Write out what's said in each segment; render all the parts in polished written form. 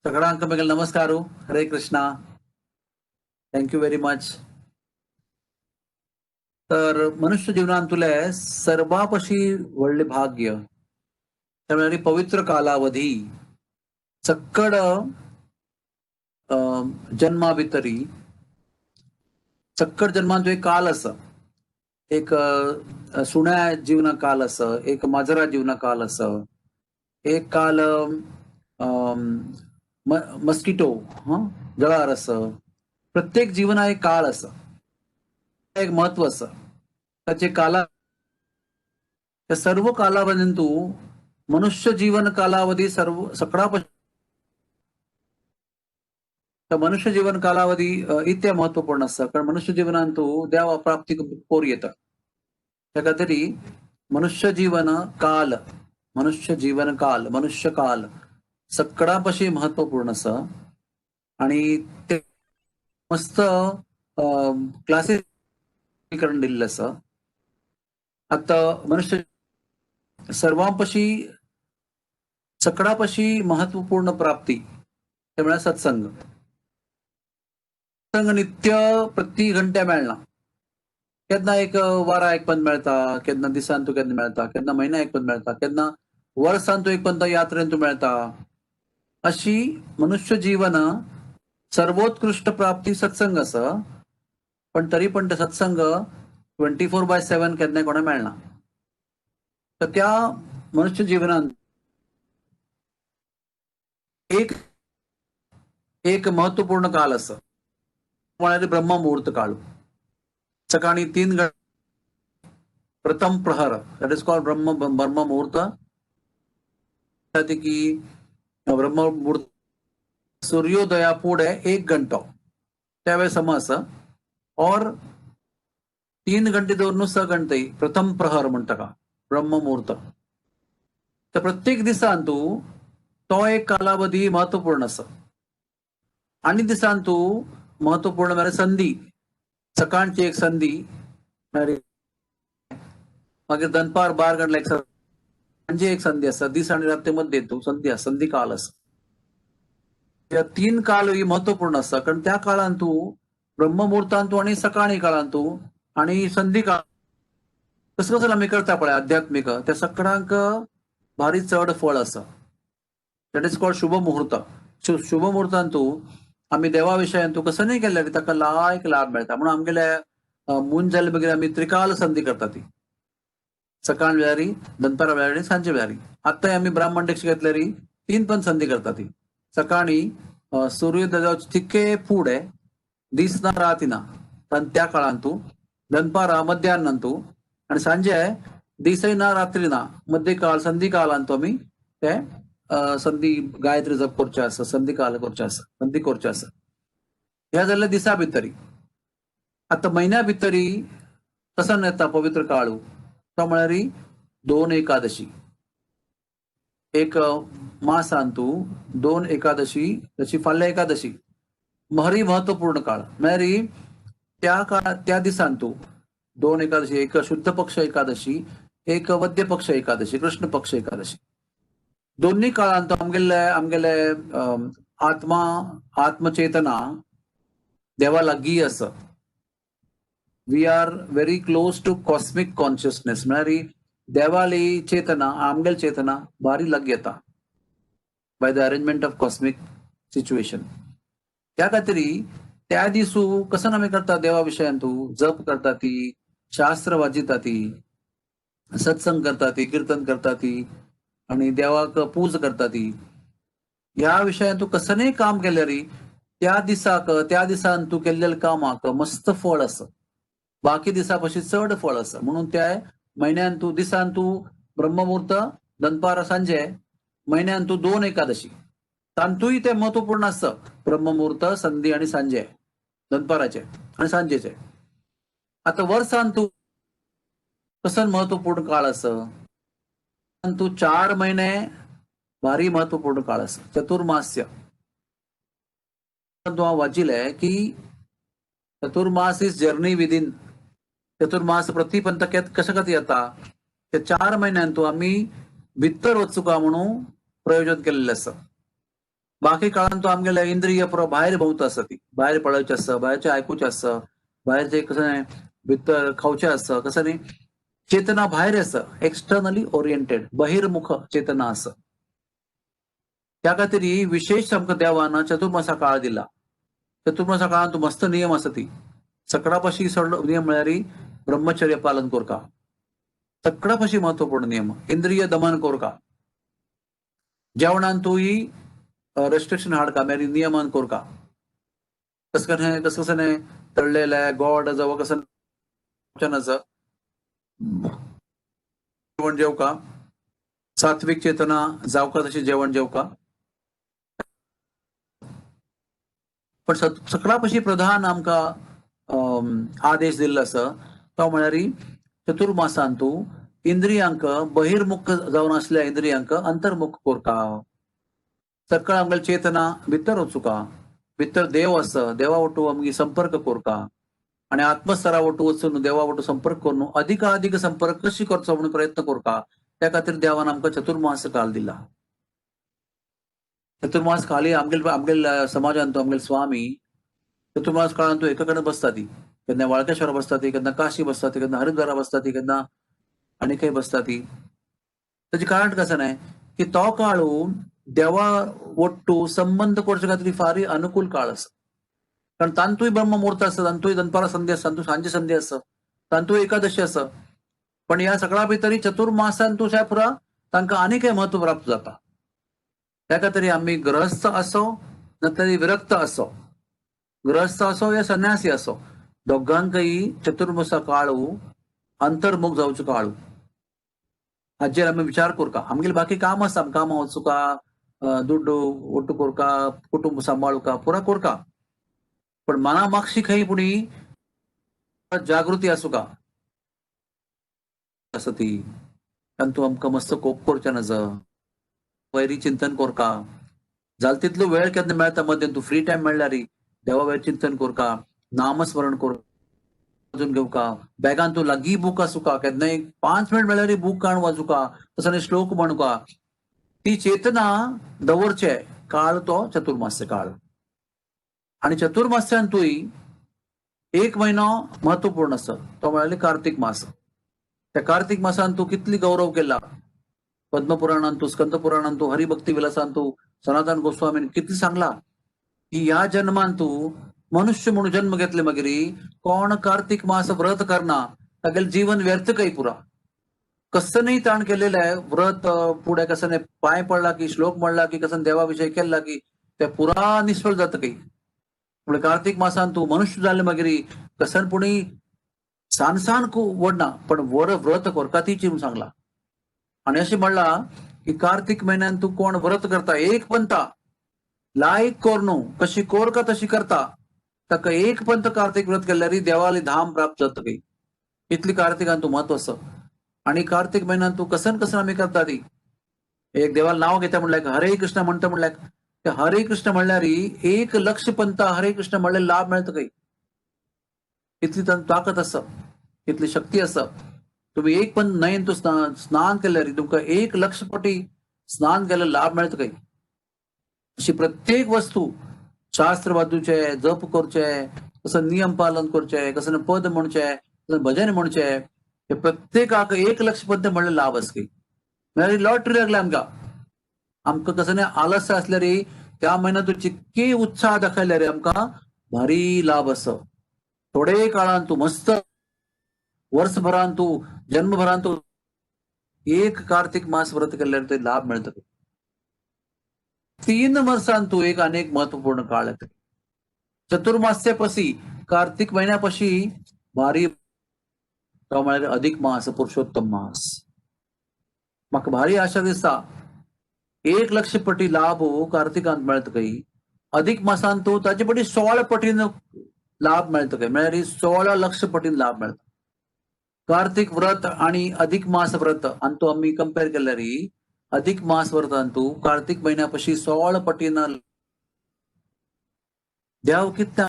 सगळ्यांक मेगेल नमस्कार. हरे कृष्णा. Thank you very much. तर मनुष्य जिवनांतुले सर्वापशी व्हडले भाग्य त्यामुळे पवित्र कालावधी चक्कड जन्मा भितरी चक्कड जन्मांचो एक काल आसा. एक सुण्या जीवना काल आसा, एक माजरा जीवना काल आसा, एक काल मस्किटो जळार आसा. प्रत्येक जीवना एक काळ आसा, एक महत्व आसा. ताचे काला त्या सर्व कालावधींतू मनुष्य जीवन कालावधी मनुष्य जीवन कालावधी इतके महत्वपूर्ण आसा कारण मनुष्य जीवनांतू देवा प्राप्ती पोर येता. त्या खातीर मनुष्य जीवन काल मनुष्य काल सगळ्यापशी महत्वपूर्ण आसा आणि ते मस्त क्लासेस करून दिल्ले आसा. आता मनुष्य सर्वांपशी सगळ्यापशी महत्वपूर्ण प्राप्ती ते म्हळ्यार सत्संग. सत्संग नित्य प्रति घंट्या मेळना. केन्ना एक वारा आयकपाक मेळटा, केन्ना दिसांतू केन्ना मेळटा, केन्ना म्हयन्या आयकपाक मेळटा, केन्ना वर्सांतू एक यात्रेंतू मेळटा. अशी मनुष्य जीवन सर्वोत्कृष्ट प्राप्ती सत्संग आसा. पण तरी पण ते सत्संग 24/7 केन्ना कोणा मेळना. तर त्या मनुष्य जीवनात एक एक महत्वपूर्ण काल आसा म्हळ्यार ब्रह्ममुहूर्त काळ. सकाळी 3 प्रथम प्रहर दॅट इज कॉल्ड ब्रह्ममुहूर्त. की ब्रह्ममुहूर्त सूर्योदया पुढे 1 घंटो त्यावेळेस सम आसा. और 3 घंटे दवरून 6 घंटे प्रथम प्रहर म्हणटा का ब्रह्ममुहूर्त. तर प्रत्येक दिसांतू तो एक कालावधी महत्वपूर्ण आसा. आणि दिसांतू महत्वपूर्ण म्हळ्यार संधी. सकाळची एक संधी, मागीर दनपार 12 गंटला एक सांजे एक संधी आसा. दीस आनी रात्री मध्ये संधी आसा, संधी काल आसा. या 3 काल ही महत्वपूर्ण आसा कारण त्या काळांतू ब्रह्ममुहूर्तांतू आणि सकाळी काळांतू आणि संधी काळ कसं कसं आमी करता पळय आध्यात्मिक त्या सगळ्यांक भारी चड फळ आसा. दॅट इज कॉल्ड शुभ मुहूर्त. शुभ मुहूर्तांतू आम्ही देवा विशयांतू कसं नाही केल्यार ताका लायक लाभ मेळटा. म्हणून आमगेले मून जाले मागीर आमी त्रिकाल संधी करता. ती सकाळ वेळारी, दनपार वेळारी, सांजे वेळारी. आतांय आमी ब्राह्मण दीक्षा घेतल्यार 3 पण संधी करता. ती सकाळी सूर्योदय जावचे तिके फुडें दीस ना राती ना त्या काळांतू, दनपारा मध्याह्नांतू आणि सांजे दिसय ना रात्री ना मध्य काळ संधी काळांतू आमी ते संधी गायत्री जप करचे आसा, संधी काल करचे आसा, संधी करचे आसा. ह्या जाल्यार दिसा भितरी. आता म्हयन्या भितरी कसो येता पवित्र काळू तो म्हळ्यार 2 एकादशी. एक मासांतू 2 एकादशी जशी फाल्यां एकादशी भारी महत्वपूर्ण काळ. म्हळ्यार त्या काळात त्या दिसांतू 2 एकादशी, एक शुद्ध पक्ष एकादशी, एक वद्य पक्ष एकादशी, कृष्ण पक्ष एकादशी. दोन्ही काळांत आमगेले आत्मचेतना देवा लागीं आसा. We are very close to cosmic consciousness. म्हळ्यार देवाली चेतना आमगेल चेतना भारी लागीं येता by the arrangement of cosmic situation. त्या खातीर त्या दिसू कसं आमी करता देवा विशयांतू जप करता, ती शास्त्र वाजिता, ती सत्संग करता, ती कीर्तन करता, ती आणि देवाक पूज करता. ती ह्या विशयांतू कसनय काम केल्यार त्या दिसान तू केल्लेल्या कामाक मस्त फळ आसा. बाकी दिसा पशी चड फळ आसा. म्हणून त्या म्हयन्यांतू दिसांतू ब्रह्ममुहूर्त, दनपार सांजे, म्हयन्यांतू 2 एकादशी तांतूय ते महत्वपूर्ण आसा. ब्रह्ममुहूर्त, संधी आणि सांजे, दनपाराचे आणि सांजेचे. आता वर्सांतू कसं महत्वपूर्ण काळ आसा. तू 4 महिने भारी महत्वपूर्ण काळ आसा. चतुर्मास्य वाचिले की चतुर्मास इज जर्नी विदिन. चतुर्मास प्रतिपंत कशा खातीर येता ते 4 महिन्यांतू आम्ही भितर वचूका म्हणून प्रयोजन केलेले आसा. बाकी काळात तो आमगेल्या इंद्रिय पुरो भायर भोंवता आसता ती भायर पळोवचें आसता भायरचें आयकुचें आसता भायरचें कसं न्हय भितर खावचें आसता कसं न्ही चेतना भायर आसा एक्सटर्नली ओरिएंटेड बहिर्मुख चेतना आसा त्या खातीर ही विशेष आमकां देवान चतुर्मासा काळ दिला चतुर्मासा काळांत मस्त नियम आसा ती सकाळपाशी नियम म्हळ्यार ब्रह्मचर्य पालन कोरका सकाळपाशी महत्वपूर्ण नियम इंद्रिय दमन कोरका जेवणान तूंय रेस्ट्रिक्शन हाडका म्हळ्यार नियमन कोरका कसं कसं न्हय तळलेले गोड जावं कसं जेवण जेवका सात्विक चेतना जावका तशी जेवण जेवका पण सकाळपाशी प्रधान आमकां आदेश दिल्लो आसा तो म्हळ्यार चतुर्मासान तूं इंद्रियांक बहिर्मुख जावन आसल्या इंद्रियांक अंतर्मुख कोरका सकाळ आमगेली चेतना भितर वचुका भितर देव आसा देवा वटू आमगे संपर्क कोरका आणि आत्मस्तरा वटू वचून देवा वटू संपर्क करून अधिक संपर्क कशी करचो म्हणून प्रयत्न कोरका त्या खातीर देवान आमकां चतुर्मास काळ दिला चतुर्मास काळी आमगेल्या समाजान तो आमगेले स्वामी चतुर्मास काळान तू एका कडेन बसता ती केन्ना वाळकेश्वर बसता ती केन्ना काशी बसता ती केन्ना हरिद्वारा बसता ती केन्ना आनी खंय बसता ती ताचे कारण कसं न्हय की तो काळू देवा वट्टू संबंध करचे खातीर फार अनुकूल काळ आसा कारण तांतूय ब्रह्म मुहूर्त आसा तांतूय दनपारा संधी आसा तांतूय सांजे संधी आसा तांतूय एकादशी आसा पण ह्या सगळ्या भितरी चतुर्मासान तू पुरा तांकां आनी काही महत्व प्राप्त जाता त्या खातीर आमी ग्रहस्थ असो ना तरी विरक्त असो ग्रहस्थ असो या संन्यासी असो दोगांकय चतुर्मासा काळू अंतर्मुख जावचो काळू हाचेर आमी विचार कोरका आमगेली बाकी काम आसा कामां वचुका दुड्ड ओट्टू कोरका कुटुंब सांबाळुका पुरा कोरका पण मना मागशी खंय पुणी जागृती आसुका आसा ती तांतू आमकां मस्त कोप करचें नज वैरी चिंतन कोरका जाल तितलो वेळ केन्ना मेळटा मध्येन तूं फ्री टायम मेळ्ळ्यार देवा वेळ चिंतन कोरका नामस्मरण कोरका वाचून घेवका बॅगान तूं लागीं बूक आसुका केन्नाय 5 मिनट मेळ्ळ्यार बूक काडून वाचुका तसो श्लोक म्हणुका ती चेतना दवरचे काळ तो चतुर्मास्य काळ आणि चतुर्मास्यान तुय 1 महिनो महत्वपूर्ण आसा तो म्हळ्यार कार्तिक मास त्या कार्तिक मासान तूं कितली गौरव केला पद्मपुराणान तू स्कंद पुराणान तू हरिभक्ती विलासान तू सनातन गोस्वामीन कितली सांगला की ह्या जन्मान तू मनुष्य म्हणून जन्म घेतले मागीर कोण कार्तिक मास व्रत करना तागेले जीवन व्यर्थ काही पुरा कसं नाही ताण केलेलं आहे व्रत पुढे कसं नाही पाय पडला की श्लोक म्हणला की कसं देवाविषयी केला की ते पुरा निष्फळ जातं काही पुढे कार्तिक मासान तू मनुष्य जाल्ले मागीर कसन पुणी सानसान वडना पण वर व्रत कोरका तीची म्हणून सांगला आणि अशें म्हणला की कार्तिक महिन्यान तू कोण व्रत करता एक पंथा लायक कोर न्हू कशी कोर का तशी करता ताका एक पंथ कार्तिक व्रत केल्यार देवाली धाम प्राप्त जाता काही इतली कार्तिकान तू महत्व आसा आणि कार्तिक महिन्यान तू कसन आमी करता ती एक देवाला नाव घेता म्हणल्यार हरे कृष्ण म्हणटा म्हणल्यार हरे कृष्ण म्हणल्यार 1 लक्ष पंथ हरे कृष्ण म्हणल्यार लाभ मेळता काही इतली ताकद आसा इतली शक्ती आसा तुम्ही एक पण न्हंयेन तू स्नान केल्यार तुमकां 1 लक्ष पटी स्नान केल्यार लाभ मेळता काही अशी प्रत्येक वस्तू शास्त्र वाचूचे जप करचे कसं नियम पालन करचे कसं पद म्हणचे कसं भजन म्हणचे हे प्रत्येकाक 1 लक्ष पद म्हणल्यार लाभ आसा काही म्हळ्यार लॉटरी लागल्या आमकां कसं नाही आलस्य असल्यार त्या महिन्यात तू जितकी उत्साह दाखयल्यार आमकां भारी लाभ आसा थोडे काळान तू मस्त वर्षभरान तू जन्मभरान तू 1 कार्तिक मास व्रत केल्यार ते लाभ मेळटा 3 वर्षान तू एक अनेक महत्वपूर्ण काळ येता चतुर्मास्य पशी कार्तिक महिन्यापाशी भारी तो म्हळ्यार अधिक मास पुरुषोत्तम मास म्हाका भारी आशा दिसता 1 लक्ष पटी लाभ कार्तिकांत मेळटा काही अधिक मासान तू ताचे पटी 16 पटीन लाभ मेळटा काही म्हळ्यार 16 लक्ष पटीन लाभ मेळटा कार्तिक व्रत आणि अधिक मास व्रत आणि तो आम्ही कंपेअर केल्यार अधिक मास व्रतान तू कार्तिक महिन्यापाशी 16 पटीन देव कितना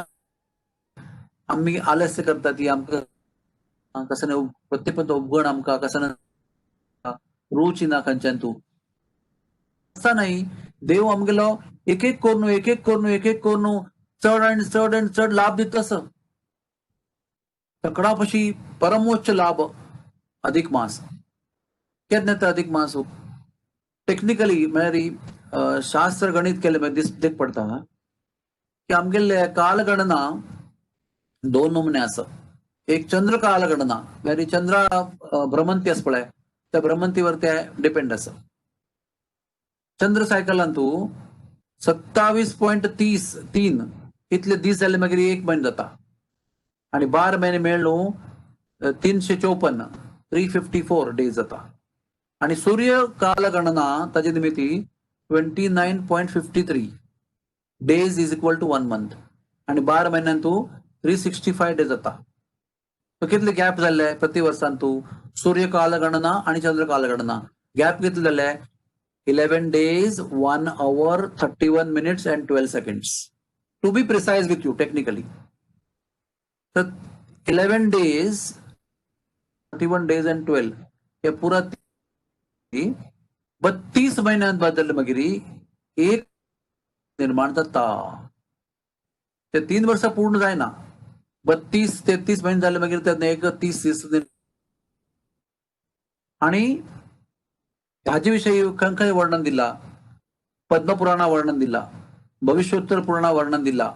आम्ही आलस्य करता ती आमकां कसं प्रत्येक उपगण आमकां कसं रुची ना खंयच्यान तू असता नाही देव आमगेलो एक एक करून चढ आणि चढ लाभ दित असं सगळापशी परमोच्च लाभ अधिक मास केन्ना अधिक मास टेक्निकली म्हणजे शास्त्र गणित केले दिक पडता की आमगेले कालगणना दोन नमुने असं एक चंद्र कालगणना म्हणजे चंद्रा भ्रमंती आस पळय त्या भ्रमंतीवर ते डिपेंड असं चंद्र सायकलांतू 27.33 इतले दीस जाले मागीर एक महिने जाता आणि 12 महिने मेळ्ळू 354 354 डेज जाता आणि सूर्य कालगणना ताजे निमित्ती 29.53 days is equal to 1 month आणि 12 महिन्यांतू 365 डेज जाता कितले गॅप जाल्ले प्रति वर्सांतू सूर्य कालगणना आणि चंद्र कालगणना गॅप कितले जाल्ले 11 days 1 hour 31 minutes and 12 seconds to be precise with you technically तर 11 days 31 days and 12 हे पुरा 32 महिन्यांत बदलले मागीर एक निर्माण जाता ते 3 वर्सां पूर्ण जायना 32-33 महिने जाले मागीर तेन्ना एक 30 दीस आणि हाजे विषयी खंय वर्णन दिला पद्मपुराणा वर्णन दिला भविष्योत्तर पुराणा वर्णन दिला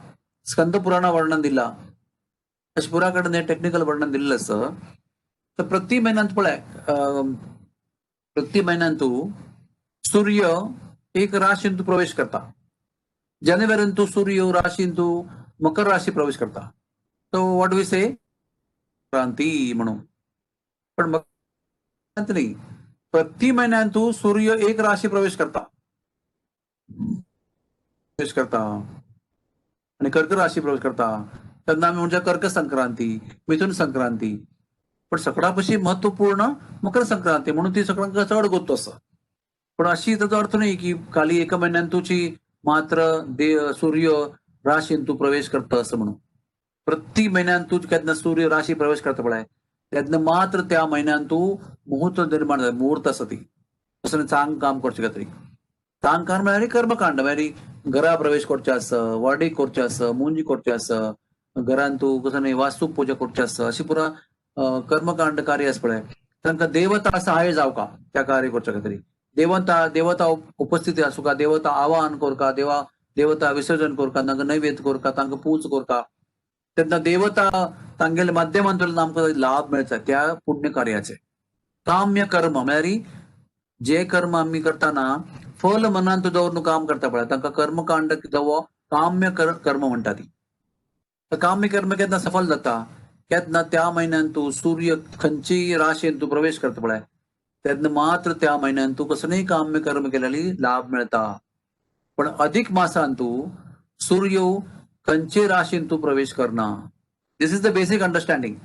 स्कंद पुराणा वर्णन दिला अशें पुराकडे टेक्निकल वर्णन दिल्लें असं तर प्रति महिन्यांत पळय प्रति महिन्यांतू सूर्य एक राशींतू प्रवेश करता जानेवारींतू सूर्य राशींतू मकर राशी प्रवेश करता तो व्हॉट वी से क्रांती म्हणून पण मग नाही प्रति महिन्यांतू सूर्य एक राशी प्रवेश करता आणि कर्क राशी प्रवेश करता तेन्ना आमी म्हणजे कर्क संक्रांती मिथुन संक्रांती पण सगळ्यापशी महत्वपूर्ण मकर संक्रांती म्हणून ती सगळ्यांक चड गोत्तो असं पण अशी ताचो अर्थ नाही की खाली एका महिन्यांतूची मात्र सूर्य राशींतू प्रवेश करता असं म्हणून प्रति महिन्यांतू केन्ना सूर्य राशी प्रवेश करता पळय तेन्ना मात्र त्या महिन्यांतू मुहूर्त निर्माण जाता मुहूर्त आसा ती असं चांग काम करचें खातीर चांग काम म्हळ्यार कर्मकांड म्हळ्यार घरा प्रवेश करचें आसा वाडीक करचें आसा मुंज करचें आसा घरांत तूं कसं वास्तू पुजा करचें आसा अशी पुरा कर्मकांड कार्य आसा पळय तांकां देवता सहाय्य जावका त्या कार्य करच्या खातीर देवता उपस्थिती आसूं का देवता आवाहन करका देवता विसर्जन करका तांकां नैवेद्य करका तांकां पूज करका तेन्ना देवता तांगेले माध्यमांतल्यान आमकां लाभ मेळटा त्या पुण्य कार्याचे काम्य कर्म म्हळ्यार जे कर्म आमी करताना फल मनांत दवरून काम करता पळय तांकां कर्मकांड जावो काम्य कर्म म्हणटा ती काम्य कर्म केन्ना सफल जाता केन्ना त्या महिन्यांतू सूर्य खंयची राशींतू प्रवेश करता पळय तेन्ना मात्र त्या महिन्यांतू कसलेय काम्य कर्म केलेली लाभ मेळटा पण अधिक मासांतू सूर्य खंयचे राशींतू प्रवेश करना दिस इज द बेसिक अंडरस्टँडिंग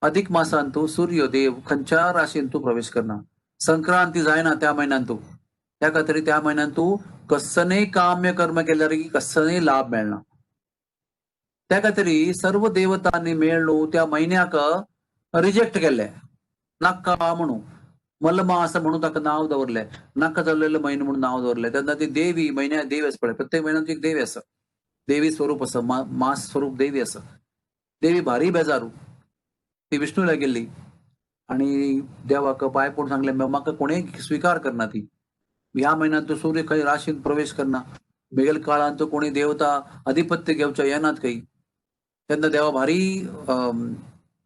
अधिक मासांतू सूर्य देव खंयच्या राशींतू प्रवेश करना संक्रांती जायना त्या महिन्यांतू त्या खातीर त्या महिन्यांतू कसलेय काम्य कर्म केल्यार कसलेय लाभ मेळना त्या खातीर सर्व देवतांनी मेळ्ळू त्या महिन्याक रिजेक्ट केले नाका म्हणून मलमास म्हणून ताका नाव दवरले नाका जाल्लेलो म्हयनो म्हणून नाव दवरले तेन्ना ती देवी म्हयन्या देवी आसा पळय प्रत्येक म्हयन्यात एक देवी आसा देवी स्वरूप आसा मास स्वरूप देवी आसा देवी भारी बेजारू ती विष्णूला गेल्ली आणि देवाक पांय पडून सांगले म्हाका कोणेय स्विकार करना ती ह्या महिन्यात तो सूर्य खंय राशींत प्रवेश करना बेगेल काळांत कोणी देवता अधिपत्य घेवच्या येनात खंय तेन्ना देवा भारी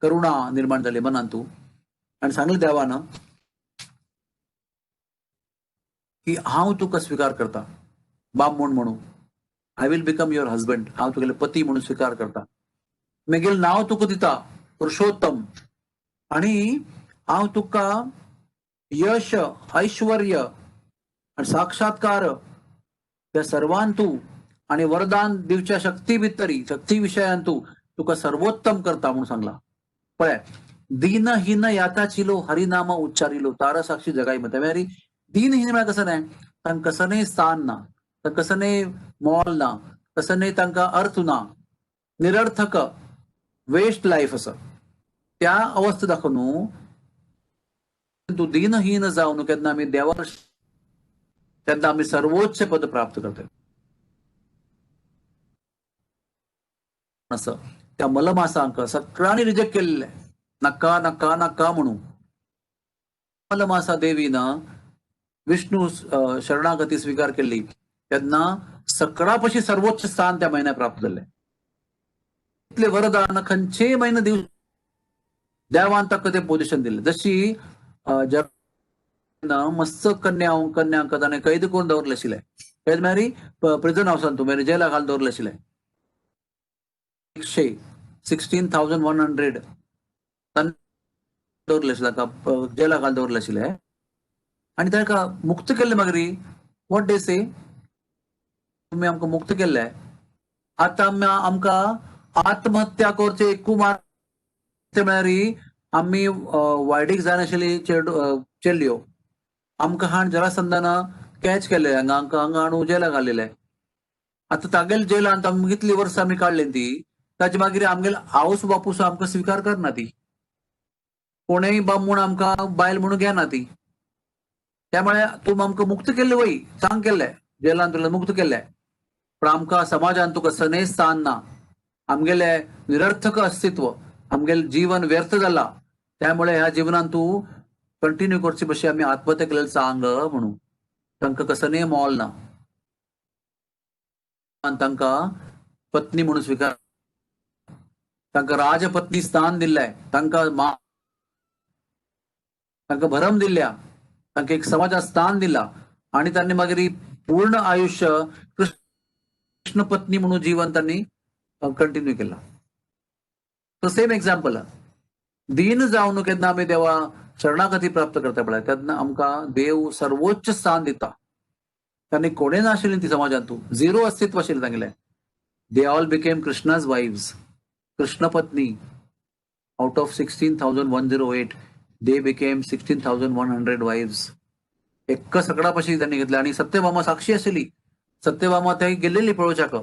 करुणा निर्माण जाली मनांतू आणि सांगले देवान की हांव तुका स्विकार करता बामण म्हणून I will become your husband हांव तुगेले पती म्हणून स्विकार करता म्हगेलें नांव तुका दिता पुरुषोत्तम आणि हांव तुका यश ऐश्वर्य आणि साक्षात्कार त्या सर्वांतू आणि वरदान दिवच्या शक्ती भितरी शक्ती विशयांतू तुका सर्वोत्तम करता म्हणून सांगला पळय दीनहीन याताचिलो हरिनाम उच्चारिलो तारा साक्षी जगाई मध्ये दीनहीन म्हळ्यार कसं नाही तांकां कसं स्थान ना तांकां कसं मोल ना कसं तांकां अर्थ ना निरर्थक वेस्ट लाईफ असं त्या अवस्थे दाखवून तू दीनहीन जावन केन्ना आमी देवा तेन्ना आमी सर्वोच्च पद प्राप्त करतात. असं त्या मलमासांक सगळ्यांनी रिजेक्ट केलेले, नका नका नका म्हणून. मलमासा देवीनं विष्णू शरणागती स्वीकार केली तेन्ना सगळ्यापशी सर्वोच्च स्थान त्या महिन्यात प्राप्त झाले. इतले वरदान खंयचेय महिने दिवस देवान ताका ते पोझिशन दिले. जशी मस्त कन्यांक ताणें कैद करून दवरले आशिल्ले. कैद म्हळ्यार प्रिझन हावसान तूं म्हळ्यार जेला घालून दवरले आशिल्ले. 16,100 दवरले आशिल्ले ताका जेला घालून दवरले आशिल्ले आनी ताका मुक्त केल्ले मागीर. वॉट डे से तुमी आमकां मुक्त केल्ले, आतां आमकां आत्महत्या करचे एकू मार्ग म्हळ्यार आमी वायडीक जायनाशिल्ली चेल्ल्यो आमकां हाण जरासंधान कॅच केले, हांगा हाडून जेला घालिल्ले. आतां तागेले जेलांत आमी कितलीं वर्सां आमी काडली ती, ताचे मागीर आमगेले आवस बापूस आमकां स्विकार करना ती. कोणेय बामूण आमकां बायल म्हणून घेना ती. त्यामुळे तूं आमकां मुक्त केल्ले वय, सांग केल्ले जेलांत मुक्त केल्ले, पण आमकां समाजान तुका सनय स्थान ना. आमगेले निरर्थक अस्तित्व, आमगेले जीवन व्यर्थ जाला. त्यामुळे ह्या जिवनान तूं कंटिन्यू करचे भशेन आमी आत्महत्या केलेले सांग म्हणून. तांकां कसनय मोल ना. तांकां पत्नी म्हणून स्विकार, तांकां राजपत्नी स्थान दिल्लें, तांकां भरम दिल्या, तांकां एक समाजात स्थान दिला आणि त्यांनी मागीर पूर्ण आयुष्य कृष्ण पत्नी म्हणून जीवन त्यांनी कंटिन्यू केला. सेम एक्झाम्पल दीन जावन केन्ना आमी देवा शरणागती प्राप्त करता पळय तेन्ना आमकां देव सर्वोच्च स्थान दिता. त्यांनी कोणें नाशिल्ली ती समाजांत, तूं झिरो अस्तित्व आशिल्लें तांगेलें. They all became Krishna's wives. Krishna पत्नी out of 16,108 they became 16,100 wives. एक सगळ्यापाशी त्यांनी घेतले. आणि सत्यभामा साक्षी आशिल्ली. सत्यभामा थंय गेल्लेली पळोवच्याक.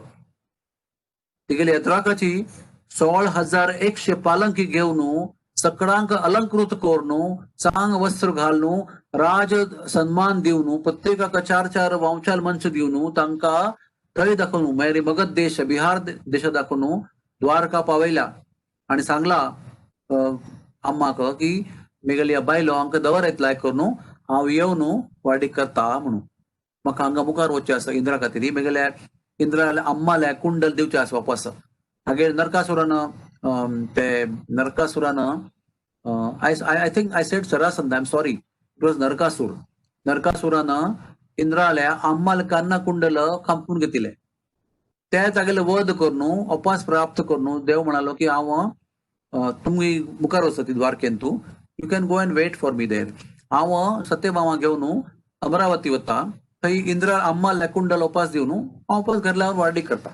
ती गेली येत्राकाची 16,100 पालंकी घेवन सगळ्यांक अलंकृत करून चांग वस्त्र घालून राज सन्मान दिवन प्रत्येकाक 4-4 वांचाल मंच दिवन तांकां थंय दाखोवन म्हळ्यार मगध देश बिहार देश दाखोवन द्वारका पावयल्या आणि सांगला अम्माक की मेगल्या बायलो हांकां दवर येतलाय करून हांव येवन वाडीक करता म्हणून. म्हाका हांगा मुखार वचचें आसा इंद्रा खातीर. मेगल्या इंद्रा अम्माल्या कुंडल दिवचें आसा वापस. हागे नरकासुरान I think I said Sarasandh, I am sorry, it was Narakasur. नरकासुरान इंद्राल्या अम्माल कान्ना कुंडल खांपून घेतिले. ते तागेले वध करून अपास प्राप्त करून देव म्हणालो की हांव तुमी मुखार वचत ती द्वारकेन, तूं you can go and wait for me there. हांव सत्यभामा घेवन अमरावती वता. थंय इंद्रा अम्माल्या कुंडल उपास दिवन हांव वापस घर लावन वाडी करता.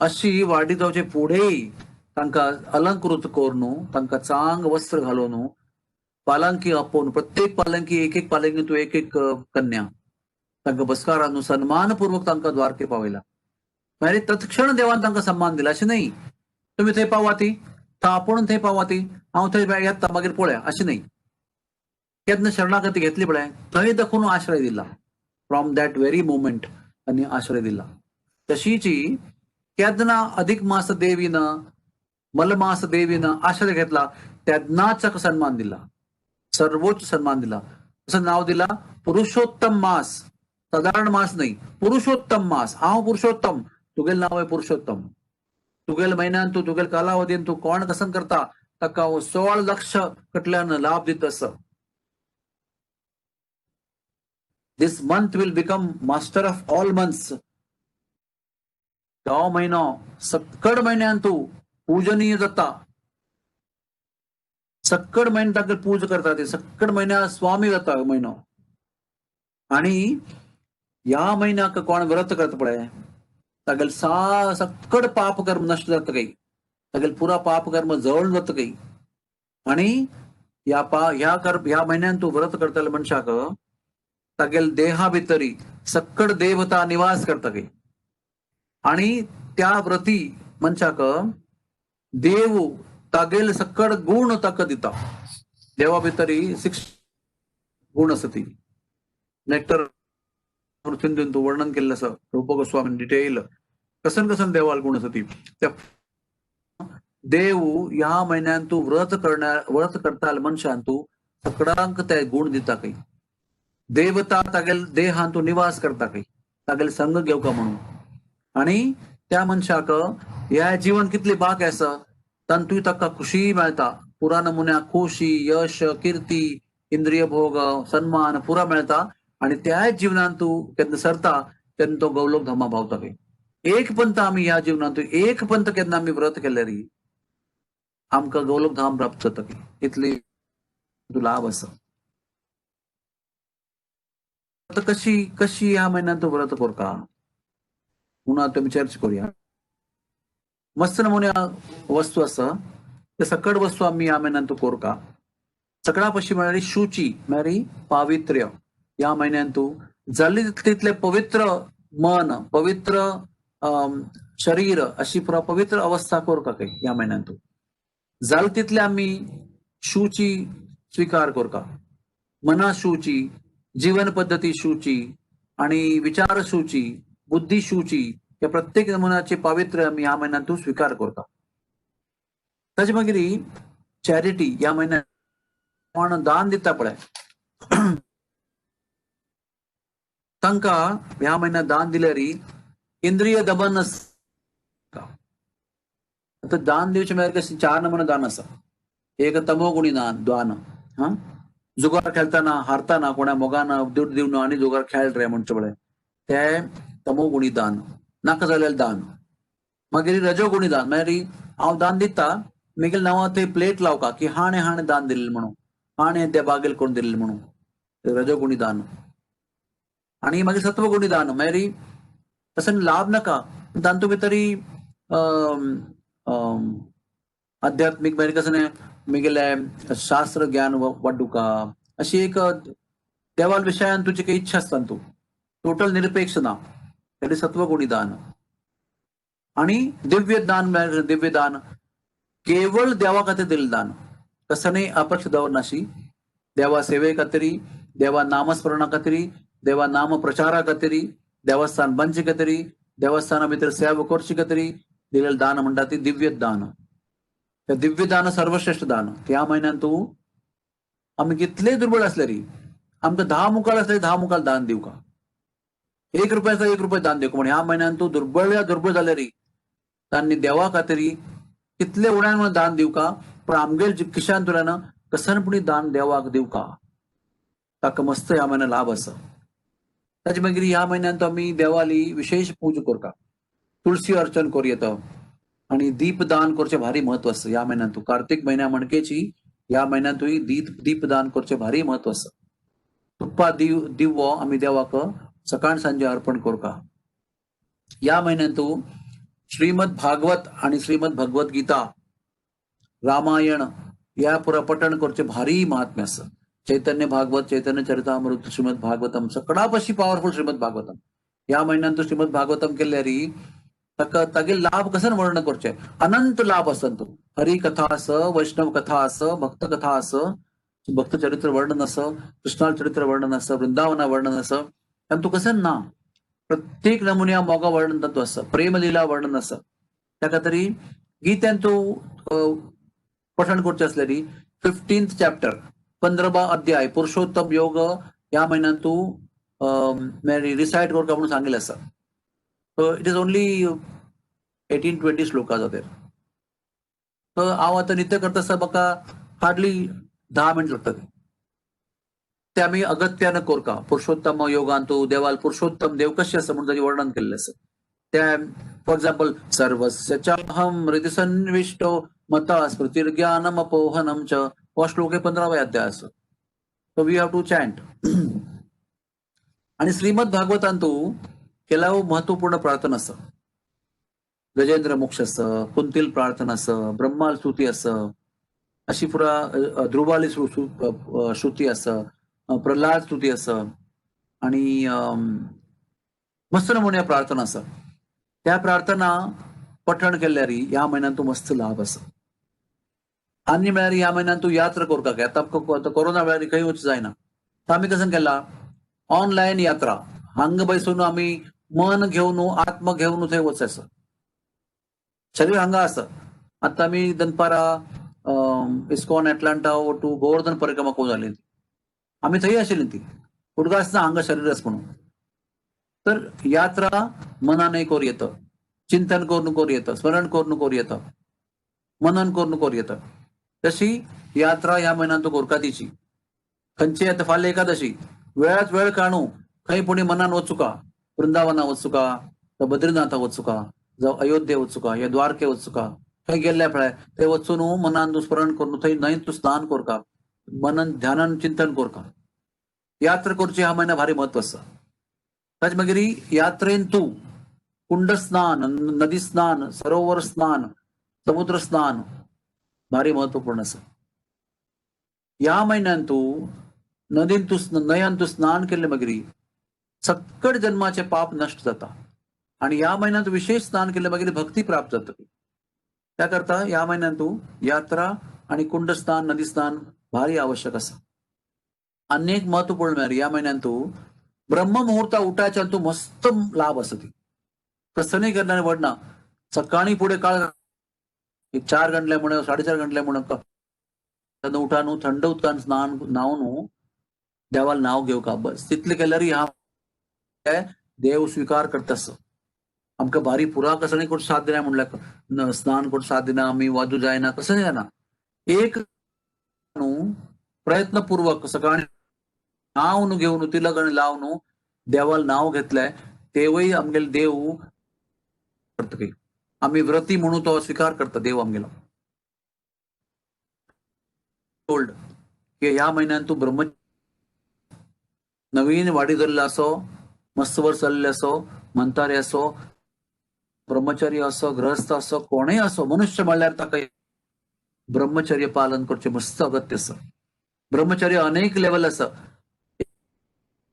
अशी वाडी जावचे फुडेंय तांकां अलंकृत करून तांकां चांग वस्त्र घालून पालंकी आपोवन प्रत्येक पालंकी एक पालंकीतूं एक कन्या तांकां बसकारान सन्मानपूर्वक तांकां द्वारके पावयला. मागीर तत्क्षण देवान तांकां सन्मान दिला. अशें न्हय तुमी थंय पावा ती, आपूण थंय पावा ती, हांव थंय येता मागीर पळया, अशें न्हय. केन्ना शरणागती घेतली पळय थंय दाखोवन आश्रय दिला. फ्रॉम दॅट व्हेरी मोमेंट तांणी आश्रय दिला. तशीची केन्ना अधिक मास देवीन मलमास देवीन आश्रय घेतला तेन्नाच ताका सन्मान दिला, सर्वोच्च सन्मान दिला. असं नाव दिला पुरुषोत्तम मास. साधारण मास नाही, पुरुषोत्तम मास. हांव पुरुषोत्तम, तुगेल नाव आहे पुरुषोत्तम. तुगेल महिन्यान तू तुगेल कालावधीन तू कोण कसन करता ताका 16 लक्ष कडल्यान लाभ दिता. असं this month will become master of all months. तो महिनो सक्कड महिन्यान तू पूजनीय जाता. सक्कड महिन्यात ताका पूज करता. ते सक्कड महिन्या स्वामी जाता महिनो. आणि या महिन्याक कोण व्रत करता पळय तागेल सक्कड पाप कर्म नष्ट जाता काही. तागेल पुरा पाप कर्म जळून जाता काही. आणि ह्या महिन्यान तू व्रत करतले मनशाक तागेल देहा भितरी सक्कड देवता निवास करता काही. आणि त्या व्रती मनशाक देव तागेल सक्कड गुण ताका दिता. देवा भितरी 6 गुण आसा ती. नेक्टर सिंधून तू वर्णन केलेलं असं रूप गोस्वामी डिटेल कसन कसन देवाल गुण असती त्या देव ह्या महिन्यात तू व्रत करताल मनशान तू सगळ्यांक ते गुण दिता काही देवता तागेल देहान तू निवास करता काही तागेल संग घेवका म्हणून आणि त्या मनशाक ह्या जीवन कितली बाक आसा तांतूय ताका खुशी मेळटा पुरा नमुन्या खुशी यश कीर्ती इंद्रिय भोग सन्मान पुरा मेळटा आणि त्या जीवनात तू केन्ना सरता तेन्ना तो गौलोक धामा भावता काही एक पंत आम्ही ह्या जीवनात एक पंत केन्ना आम्ही व्रत केले री आमकां गौलोक धाम प्राप्त जाता काही इतली लाभ आसा आता कशी कशी ह्या महिन्यात तू व्रत करता म्हणून आता आमी चर्चा करूया मस्त नमुन्या वस्तू आसा ते सकड वस्तू आम्ही ह्या महिन्यात तू कोरका सगळा पशी म्हळ्यार शुची म्हळ्यार पावित्र्य ह्या महिन्यात तू जाल्ली तितले पवित्र मन पवित्र शरीर अशी पुरा पवित्र अवस्था कोरका काही ह्या महिन्यात तू जाल तितले आम्ही शुची स्वीकार कोरका मना शुची जीवन पद्धती शुची आणि विचार शुची बुद्धी शुची या प्रत्येक नमुन्याचे पावित्र्य आम्ही ह्या महिन्यात तू स्वीकार करता ताचे मागीर चॅरिटी ह्या महिन्यात कोण दान दिता पळय तांकां ह्या महिन्यात दान दिल्यार इंद्रिय दमन आता दान दिवचे म्हळ्यार कशें 4 नमुने दान आसा एक तमोगुणी दान हा जुगार खेळताना हारताना कोणा मोगान दूध दिवन आनी जुगार खेळ रे म्हणचे पळय ते तमोगुणी दान नाका जाल्यार दान मागीर रजोगुणी दान म्हळ्यार हांव दान दिता मागीर नांवां थंय प्लेट लावका की हाणे दान दिल्लें म्हणून हाणे त्या बागेल कोण दिल्लें म्हणून रजोगुणी दान आणि मागीर सत्वगुणी दान म्हळ्यार तसं लाभ नाका तांतू भितरी आध्यात्मिक म्हळ्यार कसं म्हगेले शास्त्र ज्ञान वाडूका अशी एक देवाल विशयान तुजी काही इच्छा आसता तू टोटल निरपेक्ष ना त्याने सत्वगुणी दान आणि दिव्य दान केवळ देवा खातीर दिल्लें दान कसं अपक्ष दवरनाशी देवा सेवे खातीर देवा नामस्मरणा खातीर देवा नाम प्रचारा खातीर देवस्थान बांदचे खातीर देवस्थाना भितर सेवा करचे खातीर दिलेलं दान म्हणटा ती दिव्य दान त्या दिव्य दान सर्वश्रेष्ठ दान ह्या महिन्यात तू आम्ही कितले दुर्बळ असले री आमकां 10 मुखार असले 10 मुखार दान दिवका 1 रुपयाचा 1 रुपया दान दिवका म्हणून ह्या महिन्यात तू दुर्बळ जाले री तांणी देवा खातीर कितले उड्यान म्हणून दान दिवका पण आमगेर खिशान तुल्यान कसनपणी दान देवाक दिवका ताका मस्त ह्या महिन्यात लाभ आसा ताचे मागीर ह्या महिन्यात आम्ही देवाली विशेष पूजा करता तुळशी अर्चन करूं येता आणि दीपदान करचे भारी महत्व आसा ह्या महिन्यात तू कार्तिक महिन्या म्हणकेची ह्या महिन्यातूय दीपदान करचे भारी महत्व आसा तुप्पा दिवो आम्ही देवाक सकाळ सांजे अर्पण करता ह्या महिन्यात तू श्रीमद भागवत आणि श्रीमद भगवत गीता रामायण या पुरा पठण करचे भारी महात्म्य आसा चैतन्य भागवत चैतन्य चरितामृत श्रीमद भागवतम सगळ्यापशी पावरफुल श्रीमद भागवतम ह्या महिन्यात तू श्रीमद भागवतम केल्यार ताका तागे लाभ कसन वर्णन करचे अनंत लाभ असतात तो हरी कथा आस वैष्णव कथा आस भक्त कथा आस भक्त चरित्र वर्णन आस कृष्णा चरित्र वर्णन आस वृंदावना वर्णन आस आणि तू कसन ना प्रत्येक नमुन्या मोगा वर्णन तत्व आसा प्रेमलीला वर्णन आसा त्या खातीर गीत्यान तू पठण करचे असल्यार 15th चॅप्टर 15वा अध्याय पुरुषोत्तम योग ह्या महिन्यात तू रिसाइट करता म्हणून सांगिल्लें आसा So it is only 18-20 श्लोकाज are there. So हांव आतां नित्य करता आसतना म्हाका हार्डली 10 मिनट लागतात ते आमी अगत्यान करता पुरुषोत्तम योगान तू देवाल पुरुषोत्तम देव कशें आसा म्हणून ताचें वर्णन केल्लें आसा ते फॉर एक्झाम्पल सर्वस्य चाहम हृदि सन्विष्टो मता स्मृतिर्ज्ञानम अपोहनम च हो श्लोक 15वा अध्याय आसा so we have to chant आणि श्रीमद भागवतान तू ಕೆಲವು महत्वपूर्ण प्रार्थना आसा गजेंद्र मोक्ष आसा कुंतील प्रार्थना आसा ब्रह्माल स्तुती आसा अशी पुरा ध्रुवाली श्रुती आसा प्रल्हाद स्तुती आसा आणि मस्त नमुन्या प्रार्थना आसा त्या प्रार्थना पठण केल्यार ह्या महिन्यात तू मस्त लाभ आसा आनी म्हळ्यार ह्या महिन्यात तू यात्रा करता काय आता कोरोना वेळार खंय वच जायना तर आमी कसं केला ऑनलायन यात्रा हांग बैसून आम्ही मन घेऊन आत्म घेऊन थंय वचायचं. शरीर हांगा आसा. आता आम्ही दनपारा इस्कॉन एटलांटा टू गोवर्धन परिक्रमा करून जाली. आम्ही थंय आशिल्ली ती. उडगा आसना हांगा शरीर आसा म्हणून. तर यात्रा मनाने करूं येतं, चिंतन करून करूं येतं, स्मरण करून करूं येतं, मनन करून करूं येतं. तशी यात्रा ह्या म्हयन्यांत तूं कोरका तिची. खंयची आतां फाल्यां एकादशी वेळात वेळ काडूं खंय पुणी मनान वचुका, वृंदावना वचुका, बद्रीनाथा वचुका, जावं अयोध्ये वचुका या द्वारके वचुका, थंय गेल्ल्या फळाय थंय वचून मनान तूं स्मरण करून थंय न्हंयत तूं स्नान कोरका, मनन ध्यानान चिंतन कोरका. यात्रा करची ह्या म्हयन्याक भारी म्हत्व आसा. ताचे मागीर यात्रेन तूं कुंड स्नान, नदी स्नान, सरोवर स्नान, समुद्र स्नान भारी महत्वपूर्ण आसा. ह्या म्हयन्यान तूं न्हंयान तूं स्नान केल्ले मागीर सक्कड जन्माचे पाप नष्ट जाता. आणि ह्या म्हयन्यात विशेष स्नान केल्ले मागीर भक्ती प्राप्त जाता. त्या करता ह्या म्हयन्यान तूं यात्रा आणि कुंड स्नान, नदी स्नान भारी आवश्यक आसा. आनी एक महत्वपूर्ण म्हळ्यार ह्या म्हयन्यान तूं ब्रह्म मुहूर्ता उठायच्यान तूं मस्त लाभ आसा ती. कसनय केन्ना वडना. सकाळी फुडें काळ 4 गंटले म्हणून 4:30 गंटले म्हणून उठा न्हू थंड उदकान स्नान न्हावन देवाल नाव घेवका. बस तितले केल्यार ह्या देव स्वीकार करता आसता. आमकां भारी पुरा कसनय करून साथ दिना म्हणल्यार स्नान करून साथ दिना आमी वाजू जायना कसं जायना. एक प्रयत्नपूर्वक सकाळी नाव घेवन तिलक आनी लावन देवाल नाव घेतलें तेवूय आमगेले देव करता. आम्ही व्रती म्हणून तो स्वीकार करता देव आमगेलो. टोल्ड की ह्या म्हयन्यान तूं नवीन वाडी धरला असो, मस्त वर्स जाल्ले असो, मंतारे असो, ब्रह्मचर्य असो, गृहस्थ असो, कोणय असो, मनुष्य म्हणल्यार ताका ब्रह्मचर्य पालन करचे मस्त अगत्य आसा. ब्रह्मचर्य अनेक लेवल आसा.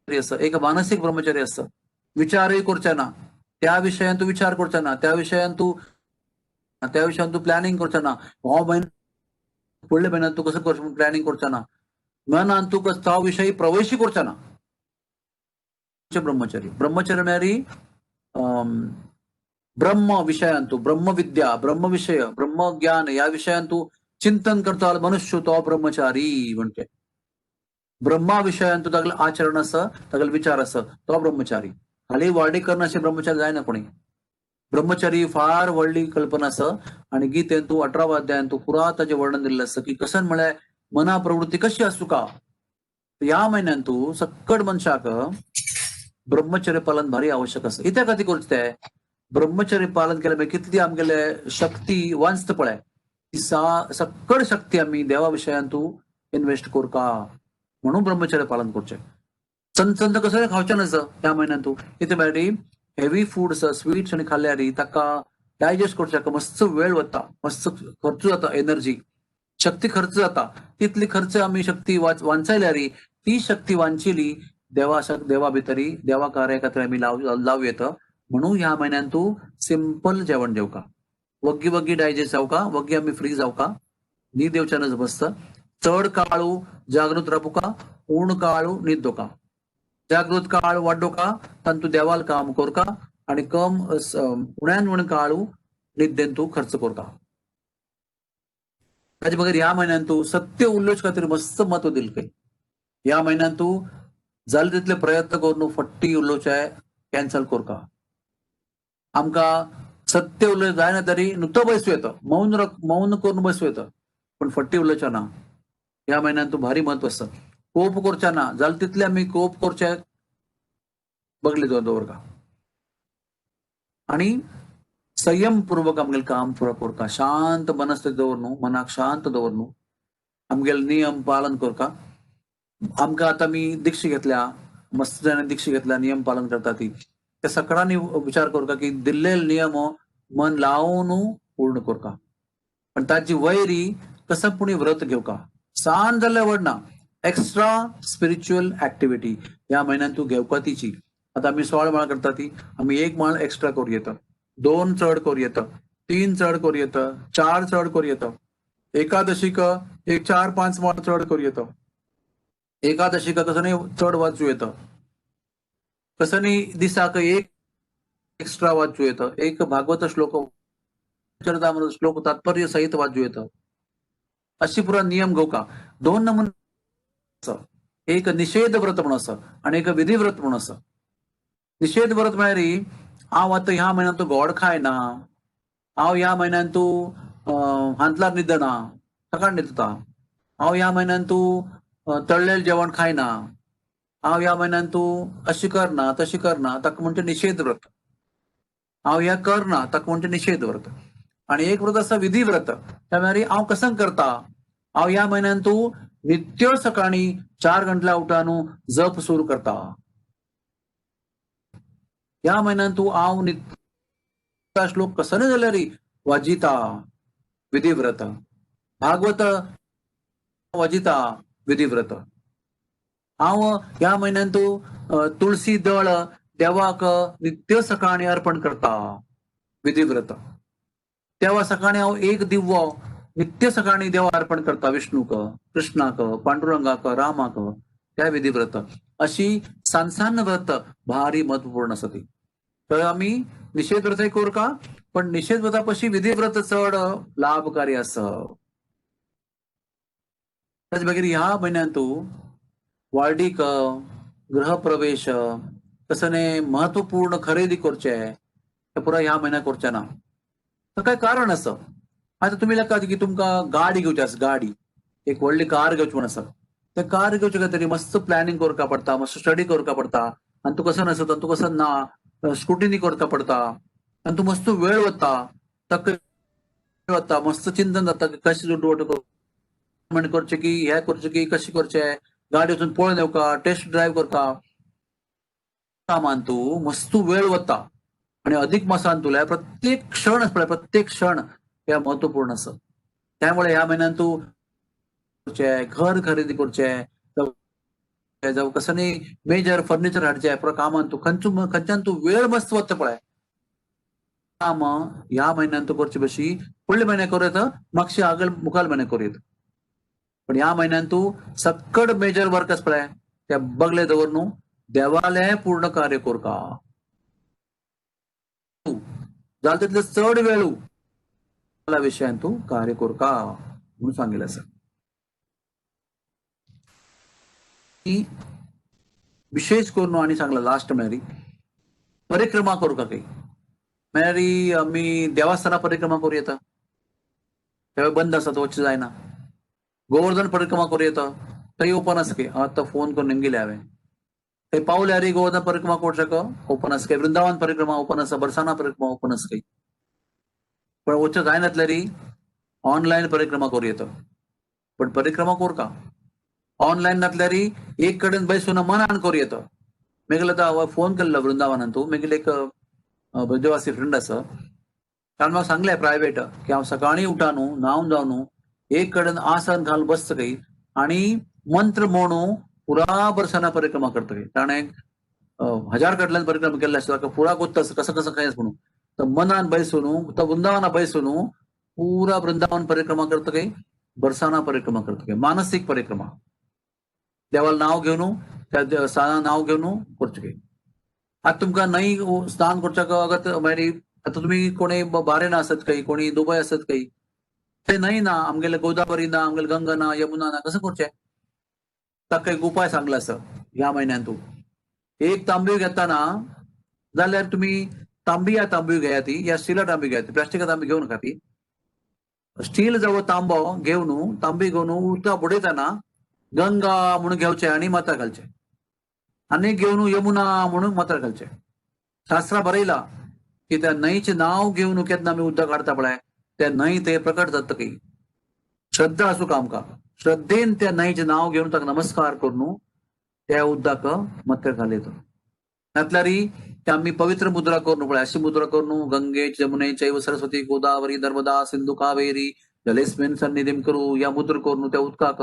एक मानसिक ब्रह्मचर्य आसा. विचारय करचे ना, त्या विशयान तूं विचार करचे ना, त्या विशयान तूं प्लॅनिंग करचे ना. हो म्हयनो फुडल्या म्हयन्यात तूं कसं करचें म्हणून प्लॅनिंग करचे ना. मनान तूं त्या विशयी प्रवेशय करचे ना. ब्रह्मचर्य म्हळ्यार ब्रह्म विशयान तूं ब्रह्मविद्या, ब्रह्मविषय, ब्रह्मज्ञान ह्या विशयान तूं चिंतन करता मनुष्य तो ब्रह्मचारी म्हणचे. ब्रह्मा विशयान तूं तागेलें आचरण आसा, तागेले विचार आसा तो ब्रह्मचारी. खाली वाडी करना अशें ब्रह्मचारी जायना कोणी. ब्रह्मचारी फार व्हडली कल्पना आसा. आणि गीतेन तूं 18व्या अध्यायान तूं पुरा ताचें वर्णन दिल्लें आसा की कसन म्हळ्यार मना प्रवृत्ती कशी आसूं. ह्या म्हयन्यान तूं सक्कड मनशाक ब्रह्मचर्य पालन भारी आवश्यक आसा. कित्या खातीर करचें तें ब्रह्मचर्य पालन केलें मागीर कितली आमगेले शक्ती वांचता पळय ती सक्कड शक्ती आमी देवा विशयान तूं इन्वेस्ट करका म्हणून ब्रह्मचर्य पालन करचें. चंद कसं खावचें नासा ह्या म्हयन्यान तूं. कितें म्हळ्यार हेवी फूड आसा, स्वीट्स आनी खाल्ल्यार ताका डायजेस्ट करच्याक मस्त वेळ वता, मस्त खर्च जाता, एनर्जी शक्ती खर्च जाता. तितली खर्च आमी शक्ती वांचयल्यार ती शक्ती वांचिली देवा भितरी देवा कार्या खातीर आमी लाव येता. म्हणून ह्या म्हयन्यान तूं सिंपल जेवण जेवका. वग्गी डायजेस्ट जावका, वग्गी आमी फ्री जावका, न्हीद येवच्या नज मस्त. चड काळू जागृत रावुका, उण काळू न्हीद दोका. जागृत काळ वाडोका तातूंत तूं देवाल काम करका आणि उण्यान उण काळू निद्देन तूं खर्च करता. ताचे मागीर ह्या म्हयन्यान तूं सत्य उल्लेख खातीर मस्त महत्व दिलें. ह्या म्हयन्यान तूं जाले तितले प्रयत्न करून फट्टी उलोवचे कॅन्सल करका. आमकां सत्य उलोवचें जायना तरी नुतो बसू येता, मौन करून बसू येता, पण फट्टी उलोवचें ना. ह्या म्हयन्यान तूं भारी महत्व आसा. कोप करचे ना, जाले तितले आमी कोप करचे बगले दवरका. आणि संयमपूर्वक आमगेलें काम पुरो करता. शांत मनस्थिती दवर न्हू, मनाक शांत दवर न्हू, आमगेले नियम पालन करता. आमकां आतां आमी दिक्षा घेतल्या, मस्त जाणांनी दिक्षा घेतल्या, नियम पालन करता ती. त्या सकाळांनी विचार करता की दिल्लेले नियम मन लावन पूर्ण करता. पण ताची वैरी कसं पुणी व्रत घेवका. सांज जाल्यार वडना, एक्स्ट्रा स्पिरिच्युअल ऍक्टिव्हिटी ह्या म्हयन्यान तूं घेवका तिची. आता आमी 16 माळ करता ती आमी 1 माळ एक्स्ट्रा करूं येता, 2 चड करूं येता, 3 चड करूं येता, 4 चड करूं येता. एकादशीक एक 4-5 माळ चड करूं येता. एकादशीक कसं चड वाचूं येता. कसनी दिसाक एक एक्स्ट्रा वाचू येतं, एक भागवत श्लोक चरितामृत श्लोक तात्पर्य सहित वाचू येतं. अशी पुरा नियम घेवका. दोन नमुने आसा. एक निषेध व्रत म्हणून आसा आणि एक विधी व्रत म्हणून आसा. निषेध व्रत म्हळ्यार हांव आतां ह्या म्हयन्यांत तू गोड खायना, हांव ह्या म्हयन्यान तू हांतलार न्हिदना, सकाळ न्हिदता, हांव ह्या म्हयन्यान तू तळ्ळेलें जेवण खायना, हांव ह्या म्हयन्यान तू अशी करना तशी करना, ताका म्हणटा निषेध व्रत. हांव हें करना ताका म्हणटा निषेध व्रत. आणि एक व्रत आसा विधी व्रत. त्या म्हळ्यार हांव कसं करता, हांव ह्या म्हयन्यान तू नित्य सकाळी 4 गंटला उठान जप सुरू करता. ह्या म्हयन्यान तू हांव नित्य श्लोक कसं नाही जाल्यार वाजिता विधी व्रत. भागवत वाजिता विधी व्रत. हांव ह्या म्हयन्यान तू तुळशी दळ देवाक नित्य सकाळी अर्पण करता विधी व्रत. तेव्हा सकाळी हांव एक दिवो नित्य सकाळी देवा अर्पण करता, विष्णूक, कृष्णाक, पांडुरंगाक, रामाक, त्या विधी व्रत. अशी सान व्रत भारी महत्वपूर्ण आसा ती. तर आम्ही निषेध व्रतय करू का, पण निषेध व्रतापाशी विधी व्रत चड लाभकारी आसा. त्याच मागीर ह्या म्हयन्यान तू वाडीक गृहप्रवेश कसं महत्वपूर्ण खरेदी करचे ते पुरा ह्या म्हयन्यात करचे ना. तर काय कारण असं. आता तुम्ही लक्षात की तुमका गाडी घेवची आसा, गाडी एक व्हडली कार घेवची म्हणून आसा. ते कार घेवचे खातीर मस्त प्लॅनिंग करता पडटा, मस्त स्टडी करता पडटा, आणि तू कसं नसता तू कसं ना स्क्रुटिनी करता पडता, आणि तू मस्त वेळ वता, वता मस्त चिंतन जाता की कशी करचे की हे करचे की कशी करचे, गाडी वचून पळोवन येवका, टेस्ट ड्रायव्ह करता. कामान तू मस्त वेळ वता आणि अधिक मासान तुला प्रत्येक क्षण पळय, प्रत्येक क्षण हे महत्वपूर्ण आसा. त्यामुळे ह्या म्हयन्यान तू घर खरेदी करचे जावं कसं नाही मेजर फर्निचर हाडचे कामान तू खंयच्यान तू वेळ मस्त वता पळय, काम ह्या म्हयन्यान तू करचे बशी फुडले म्हयने करूं येता, मागचे मुखाल म्हयने करूं येता. पण ह्या म्हयन्यान तू सक्कड मेजर वर्क आसा पळय ते बगले दवर न्हू, देवाले पूर्ण कार्य करता. जाल तितले चड वेळ विशयान तू कार्य करता म्हणून सांगितलं आसा. विशेष करून आणि सांगला लास्ट म्हळ्यार परिक्रमा करू का काही म्हळ्यार आम्ही देवस्थाना परिक्रमा करूं येता, तेव्हा बंद आसा तो वचचे जायना. गोवर्धन परिक्रमा करूं येता, थंय ओपन आसा की आता फोन करून नेमगेले हांवें. थंय पावल्यार गोवर्धन परिक्रमा करूं शक ओपन आसा काही, वृंदावन परिक्रमा ओपन आसा, बरसाना परिक्रमा ओपन आसा काही. पण वचचे जायनातल्यार ऑनलाईन परिक्रमा करूं येता. पण परिक्रमा करू का ऑनलाईन नातल्यार एक कडेन बैसून मनान करूं येता. मेगेल आतां फोन केल्लो वृंदावनान तू मेगेल एक देवासी फ्रेंड आसा, ताणें म्हाका सांगलें प्रायवेट की हांव सकाळी उठा न्हू, न्हावन जावन न्हू, एक कडेन आसन घालून बसता काही आणि मंत्र म्हणू पुरा बरसाना परिक्रमा करता काही. ताणें 1000 कडल्यान परिक्रमा केल्ले आसता, ताका पुरा गोत्ता कसं कसं काय म्हणून. तर मनान बैसून तो वृंदावना बैसून पुरा वृंदावन परिक्रमा करता काही, बरसाना परिक्रमा करता काही, मानसिक परिक्रमा देवाला नाव घेवन त्या स्थानां नाव घेवन करचें काही. आता तुमकां न्हय स्नान करच्याक मागीर आता तुम्ही कोणी बारेन आसत काही, कोणी दुबय आसत काही, ते न्हय ना, आमगेले गोदावरी ना, आमगेले गंगा ना, यमुना ना, कसं करचें. ताका एक उपाय सांगला आसा ह्या म्हयन्यान तू एक तांब्यो घेताना जाल्यार तुम्ही तांबी या तांब्यो घेया ती, या स्टील तांबी घेया ती, प्लास्टिका तांबी घेऊ नका ती. स्टील जावं तांबो घेवन तांबी घेवन उदका बुडयतना गंगा म्हणून घेवचें आणि माथ्यार घालचें, आनी घेवन यमुना म्हणून माथ्यार घालचें. शास्त्रां बरयला की त्या न्हंयचें नाव घेवन केन्ना आमी उदक काडटा पळय, त्या न्हंय ते प्रकट जाता काही. श्रद्धा आसूं का आमकां, श्रद्धेन त्या न्हंयचें नाव घेवन ताका नमस्कार करून त्या उदकाक माथ्यार घालयता. नातल्यार ते आमी पवित्र मुद्रा करून पळय, अशी मुद्रा करून गंगे जमुने चैव सरस्वती गोदावरी नर्मदा सिंधू कावेरी जलेस्मिन् सन्निधिं करू या मुद्र करून त्या उदकाक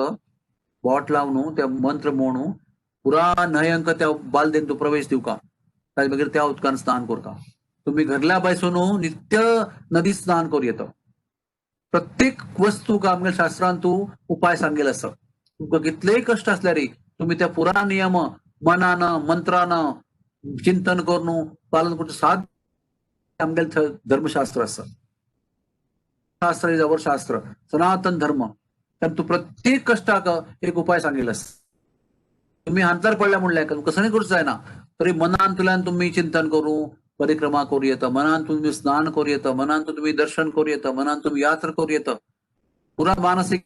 बोट लावन त्या मंत्र म्हणू पुरा न्हंयंक त्या बालदेन तू प्रवेश दिवका. ताजे मागीर त्या उदकान स्नान करता. तुम्ही घरल्या बैसून नित्य नदी स्नान करूं येता. प्रत्येक वस्तूक आमच्या शास्त्रांत तू उपाय सांगेल आसा. तुमकां कितलेय कश्ट असल्यार तुम्ही त्या पुरा नियम मनान मंत्रान चिंतन करून पालन करतो साध आमगेल धर्मशास्त्र असं शास्त्र जवळ शास्त्र सनातन धर्म तर तू प्रत्येक कष्टाक एक उपाय सांगेलस तुम्ही अंतर पडल्या म्हणल्या कसं नाही करूच आहे ना तरी मनान तुला तुम्ही चिंतन करू परिक्रमा करू येतं मनान तुम्ही स्नान करू येतं मनान तुम्ही दर्शन करू येतं मनान तुम्ही यात्रा करू येतं पुरा मानसिक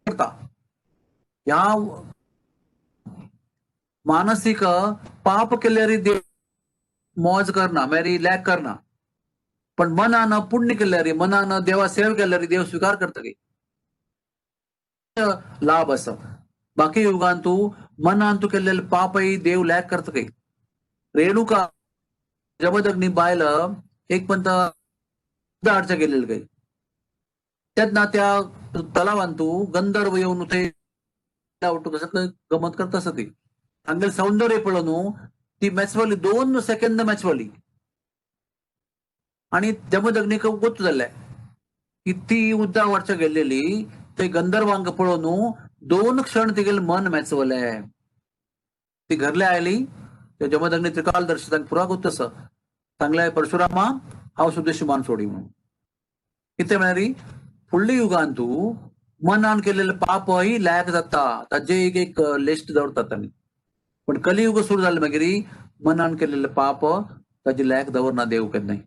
करता या मानसिक पाप केल्यारी देव मौज करना मेरी लॅक करना पण मनानं पुण्य केल्यारी मनानं देवा सेवा केल्यारी देव स्वीकार करत काही लाभ असं बाकी युगान तू मनान तू केलेलं पापही देव लॅक करत काही रेणुका जमदग्नी बायल एक पंत अडचण गेलेलं काही त्यात ना त्या तलावान तू गंधर्व येऊन ते कसं गमत करत असत ती हांगेल सौंदर्य पळोवन ती मॅचवली 2 सेकंद मॅचवली आणि जमदग्नीक गोत जाल्ले की ती उद्दा वर्ष गेलेली ते गंधर्वांक पळोवन 2 क्षण तिगेल मन मॅचवले ती घरले आयली ते जमदग्नी त्रिकाल दर्शक पुरा गोत तसं सांगले परशुरामा हांव सुद्धा शुमान सोडी म्हणून कितें म्हळ्यार फुडल्या युगान तू मनान केलेलं पापही लायक जाता ताजे एक लिस्ट दवरतात आमी पण कलियुग सुरू झालं मागीर मनान केलेलं पाप ताजे लायक दवरना देव केन्नाय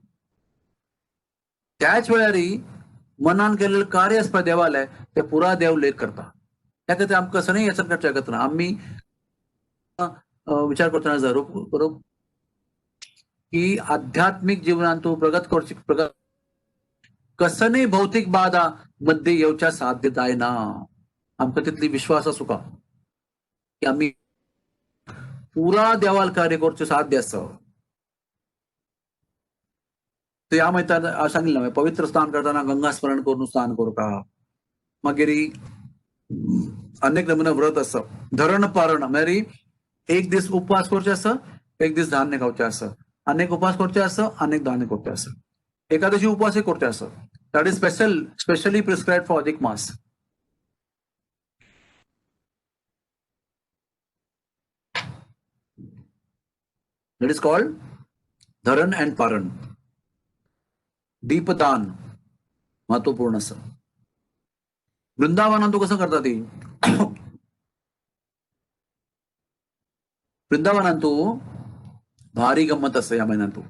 त्याच वेळार मनान केलेलं कार्य असता देवालय ते पुरा देव लेख करता त्या खातीर आमकां कसं नाही याचं करचें करतना आम्ही विचार करतना बरोबर की आध्यात्मिक जीवनात तू प्रगत करची प्रगत कसं नाही भौतिक बाधा मध्ये येवच्या साध्य जायना आमकां तितली विश्वास आसूं का की आम्ही पुरा देवाल कार्य करचें साध्य आसा ते ह्या मैदान सांगितलं पवित्र स्नान करताना गंगा स्मरण करून स्नान करता मागीर अनेक नमुने व्रत आसा धरण पारण म्हळ्यार एक दीस उपवास करचे आसा एक दीस धान्य खावचे आसा अनेक उपवास करचे आसा अनेक धान्य करचे आसा एकादशी उपवासही करचे आसा that is specially prescribed for अधिक मास दॅट इज कॉल्ड धरण अँड पारण दीपदान महत्वपूर्ण असं वृंदावनात तू कसं करता ती वृंदावनात तू भारी गंमत असं या महिन्यात तू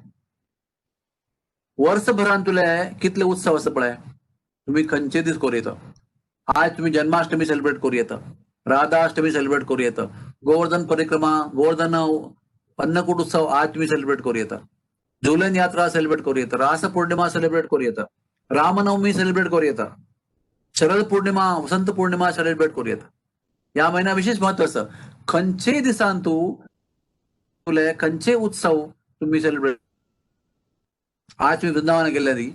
वर्षभरान तुला कितले उत्सव असं पळय तुम्ही खंयचे दीस करू येतं आज तुम्ही जन्माष्टमी सेलिब्रेट करू येतं राधाष्टमी सेलिब्रेट करू येतं गोवर्धन परिक्रमा गोवर्धन अन्नकूट उत्सव आज तुम्ही सेलिब्रेट करू येतं झुलन यात्रा सेलिब्रेट करू येतं रास पौर्णिमा सेलिब्रेट करू येतं रामनवमी सेलिब्रेट करू येतं शरद पौर्णिमा वसंत पौर्णिमा सेलिब्रेट करू येतं या महिन्या विशेष महत्व असं खंयचे दिसान तू तुले खंयचे उत्सव तुम्ही सेलिब्रेट आज तुम्ही वृंदावन गेल्यारी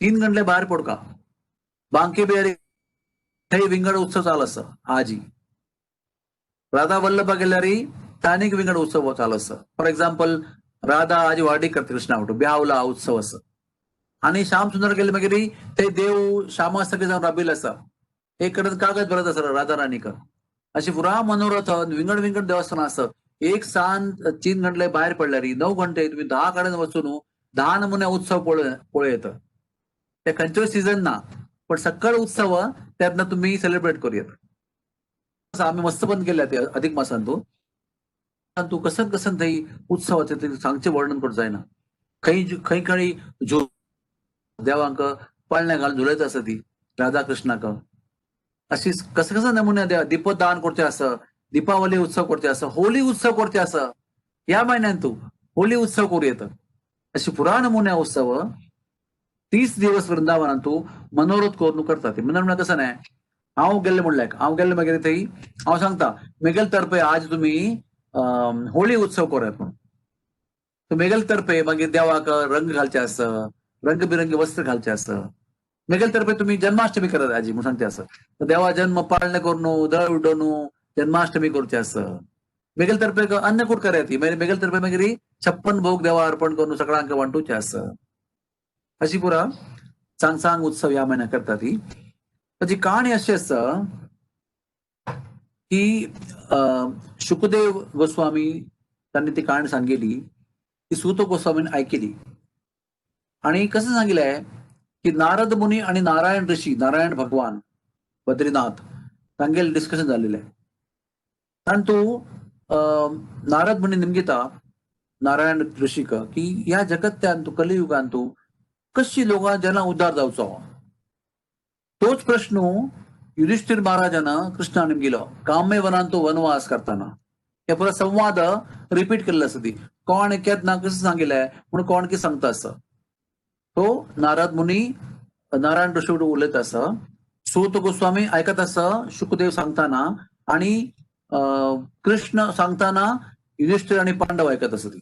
3 गंटले भायर पडका बांके बिहारी थंय विंगड उत्सव चालू आसा आजी राधा वल्लभा गेल्यारी स्थानिक विंगड उत्सव चालू आसा फॉर एक्झाम्पल राधा आज वाडी करता कृष्णा वाटो ब्यावला उत्सव आसा आणि श्याम सुंदर गेले मागीर ते देव श्यामा सगळे जावन राबिल्ले आसा एक कडेन कागद बरत आसा राधा राणीक अशी पुरा मनोरथ विंगड विंगड देवस्थान आसा एक सांज 3 गंटले भायर पडल्यार 9 घंटे तुम्ही 10 कडेन वचून 10 नमुने उत्सव पळय येतं ते खंयचोय सीझन ना पण सक्कळ उत्सव त्यातनं तुम्ही सेलिब्रेट करू येता आम्ही मस्त बंद केल्या ते अधिक मासान तू कसन कसन थंय उत्सवाचे सांगचे वर्णन करूं जायना खंय खंय देवांक पाळण्या घालून झुलयत आसा ती राधा कृष्णाक अशी कसं कसं नमुने दीपदान करचे आसा दीपावली उत्सव करचे आसा होली उत्सव करचे आसा ह्या म्हयन्यान तू होली उत्सव करू येतं अशी पुरा नमुने उत्सव 30 दिवस वृंदावनात तू मनोरथ करून करता ती म्हणून कसं नाही हांव गेल्ले म्हणल्याक हांव गेल्ले मागीर थंय हांव सांगता मेगेल तर्फे आज तुम्ही होळी उत्सव करात म्हणून मेगेल तर्फे मागीर देवाक रंग घालचे आसा रंगबिरंगी वस्त्र घालचे आसा मेगेल तर्फे तुम्ही जन्माष्टमी करत आजी म्हणून सांगते असं देवा जन्म पाळणे करून दळ उडोवन जन्माष्टमी करचे आसा मेगेल तर्फे अन्नकूट करायची मेगेल तर्फे मागीर 56 भोग देवा अर्पण करून सगळ्यांक वांटूचे आसा अशी पुरा सांग सांग उत्सव ह्या महिन्यात करता ती ताची कहाणी अशी आसा की शुकदेव गोस्वामी त्यांनी ती काण सांगितली ती सूत गोस्वामीन ऐकली. आणि कसं सांगितलंय की नारद मुनी आणि नारायण ऋषी, नारायण भगवान बद्रीनाथ तांगेल डिस्कशन झालेलं आहे. परंतु नारद मुनी निमगिता नारायण ऋषिक की या जगत्यांतू कलियुगांतू कशी लोकां ज्यांना उद्धार जावचो, तोच प्रश्न युधिष्ठिर महाराजानं कृष्णाने गेलो काम्य वनांतो वनवास करताना. हे परत संवाद रिपीट केलेला असतं ती कोण केदना कसं सांगितलंय म्हणून कोण की सांगता असं. तो नारद मुनी नारायण ऋषी उलयत असं, सूत गोस्वामी ऐकत असं शुकदेव सांगताना, आणि कृष्ण सांगताना युधिष्ठिर आणि पांडव ऐकत असत. ती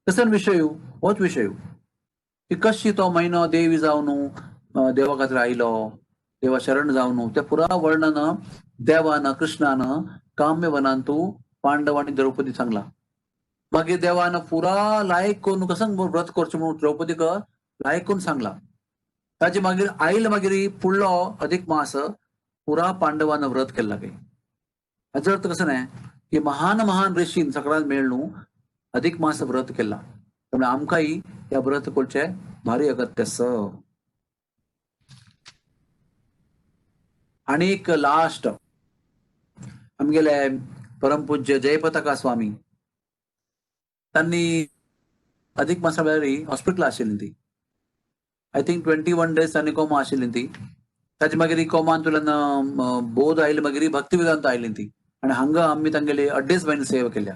कसं विषय होच विषय की कशी तो महिनो देवी जावन देवा खातीर आयलो, देवा शरण जावन त्या पुरा वर्णन देवानं कृष्णानं काम्य वनांतू पांडव आणि द्रौपदी सांगला. मागीर देवानं पुरा लायक करून कसं व्रत करचें म्हणून द्रौपदीक लायक करून सांगला. ताचे मागीर आयल मागीर फुडलो अधिक मास पुरा पांडवानं व्रत केला काही. हाचो अर्थ कसं नाही की महान महान ऋषीन सगळ्यांत मेळून अधिक मास व्रत केला. त्यामुळे आमकांही या व्रत करचे भारी अगत्य आसा. आणि एक लास्ट आमगेले परमपूज्य जयपताका स्वामी त्यांनी अधिक मासा वेळी हॉस्पिटल आशिल्ली ती. आय थिंक 21 days त्यांनी कोमा आशिल्ली ती. ताचे मागीर कोमान तुल्यान बोध आयली, मागीर भक्ती वेदांत आयली ती. आणि हांगा आम्ही तांगेले 8 महिने सेवा केल्या.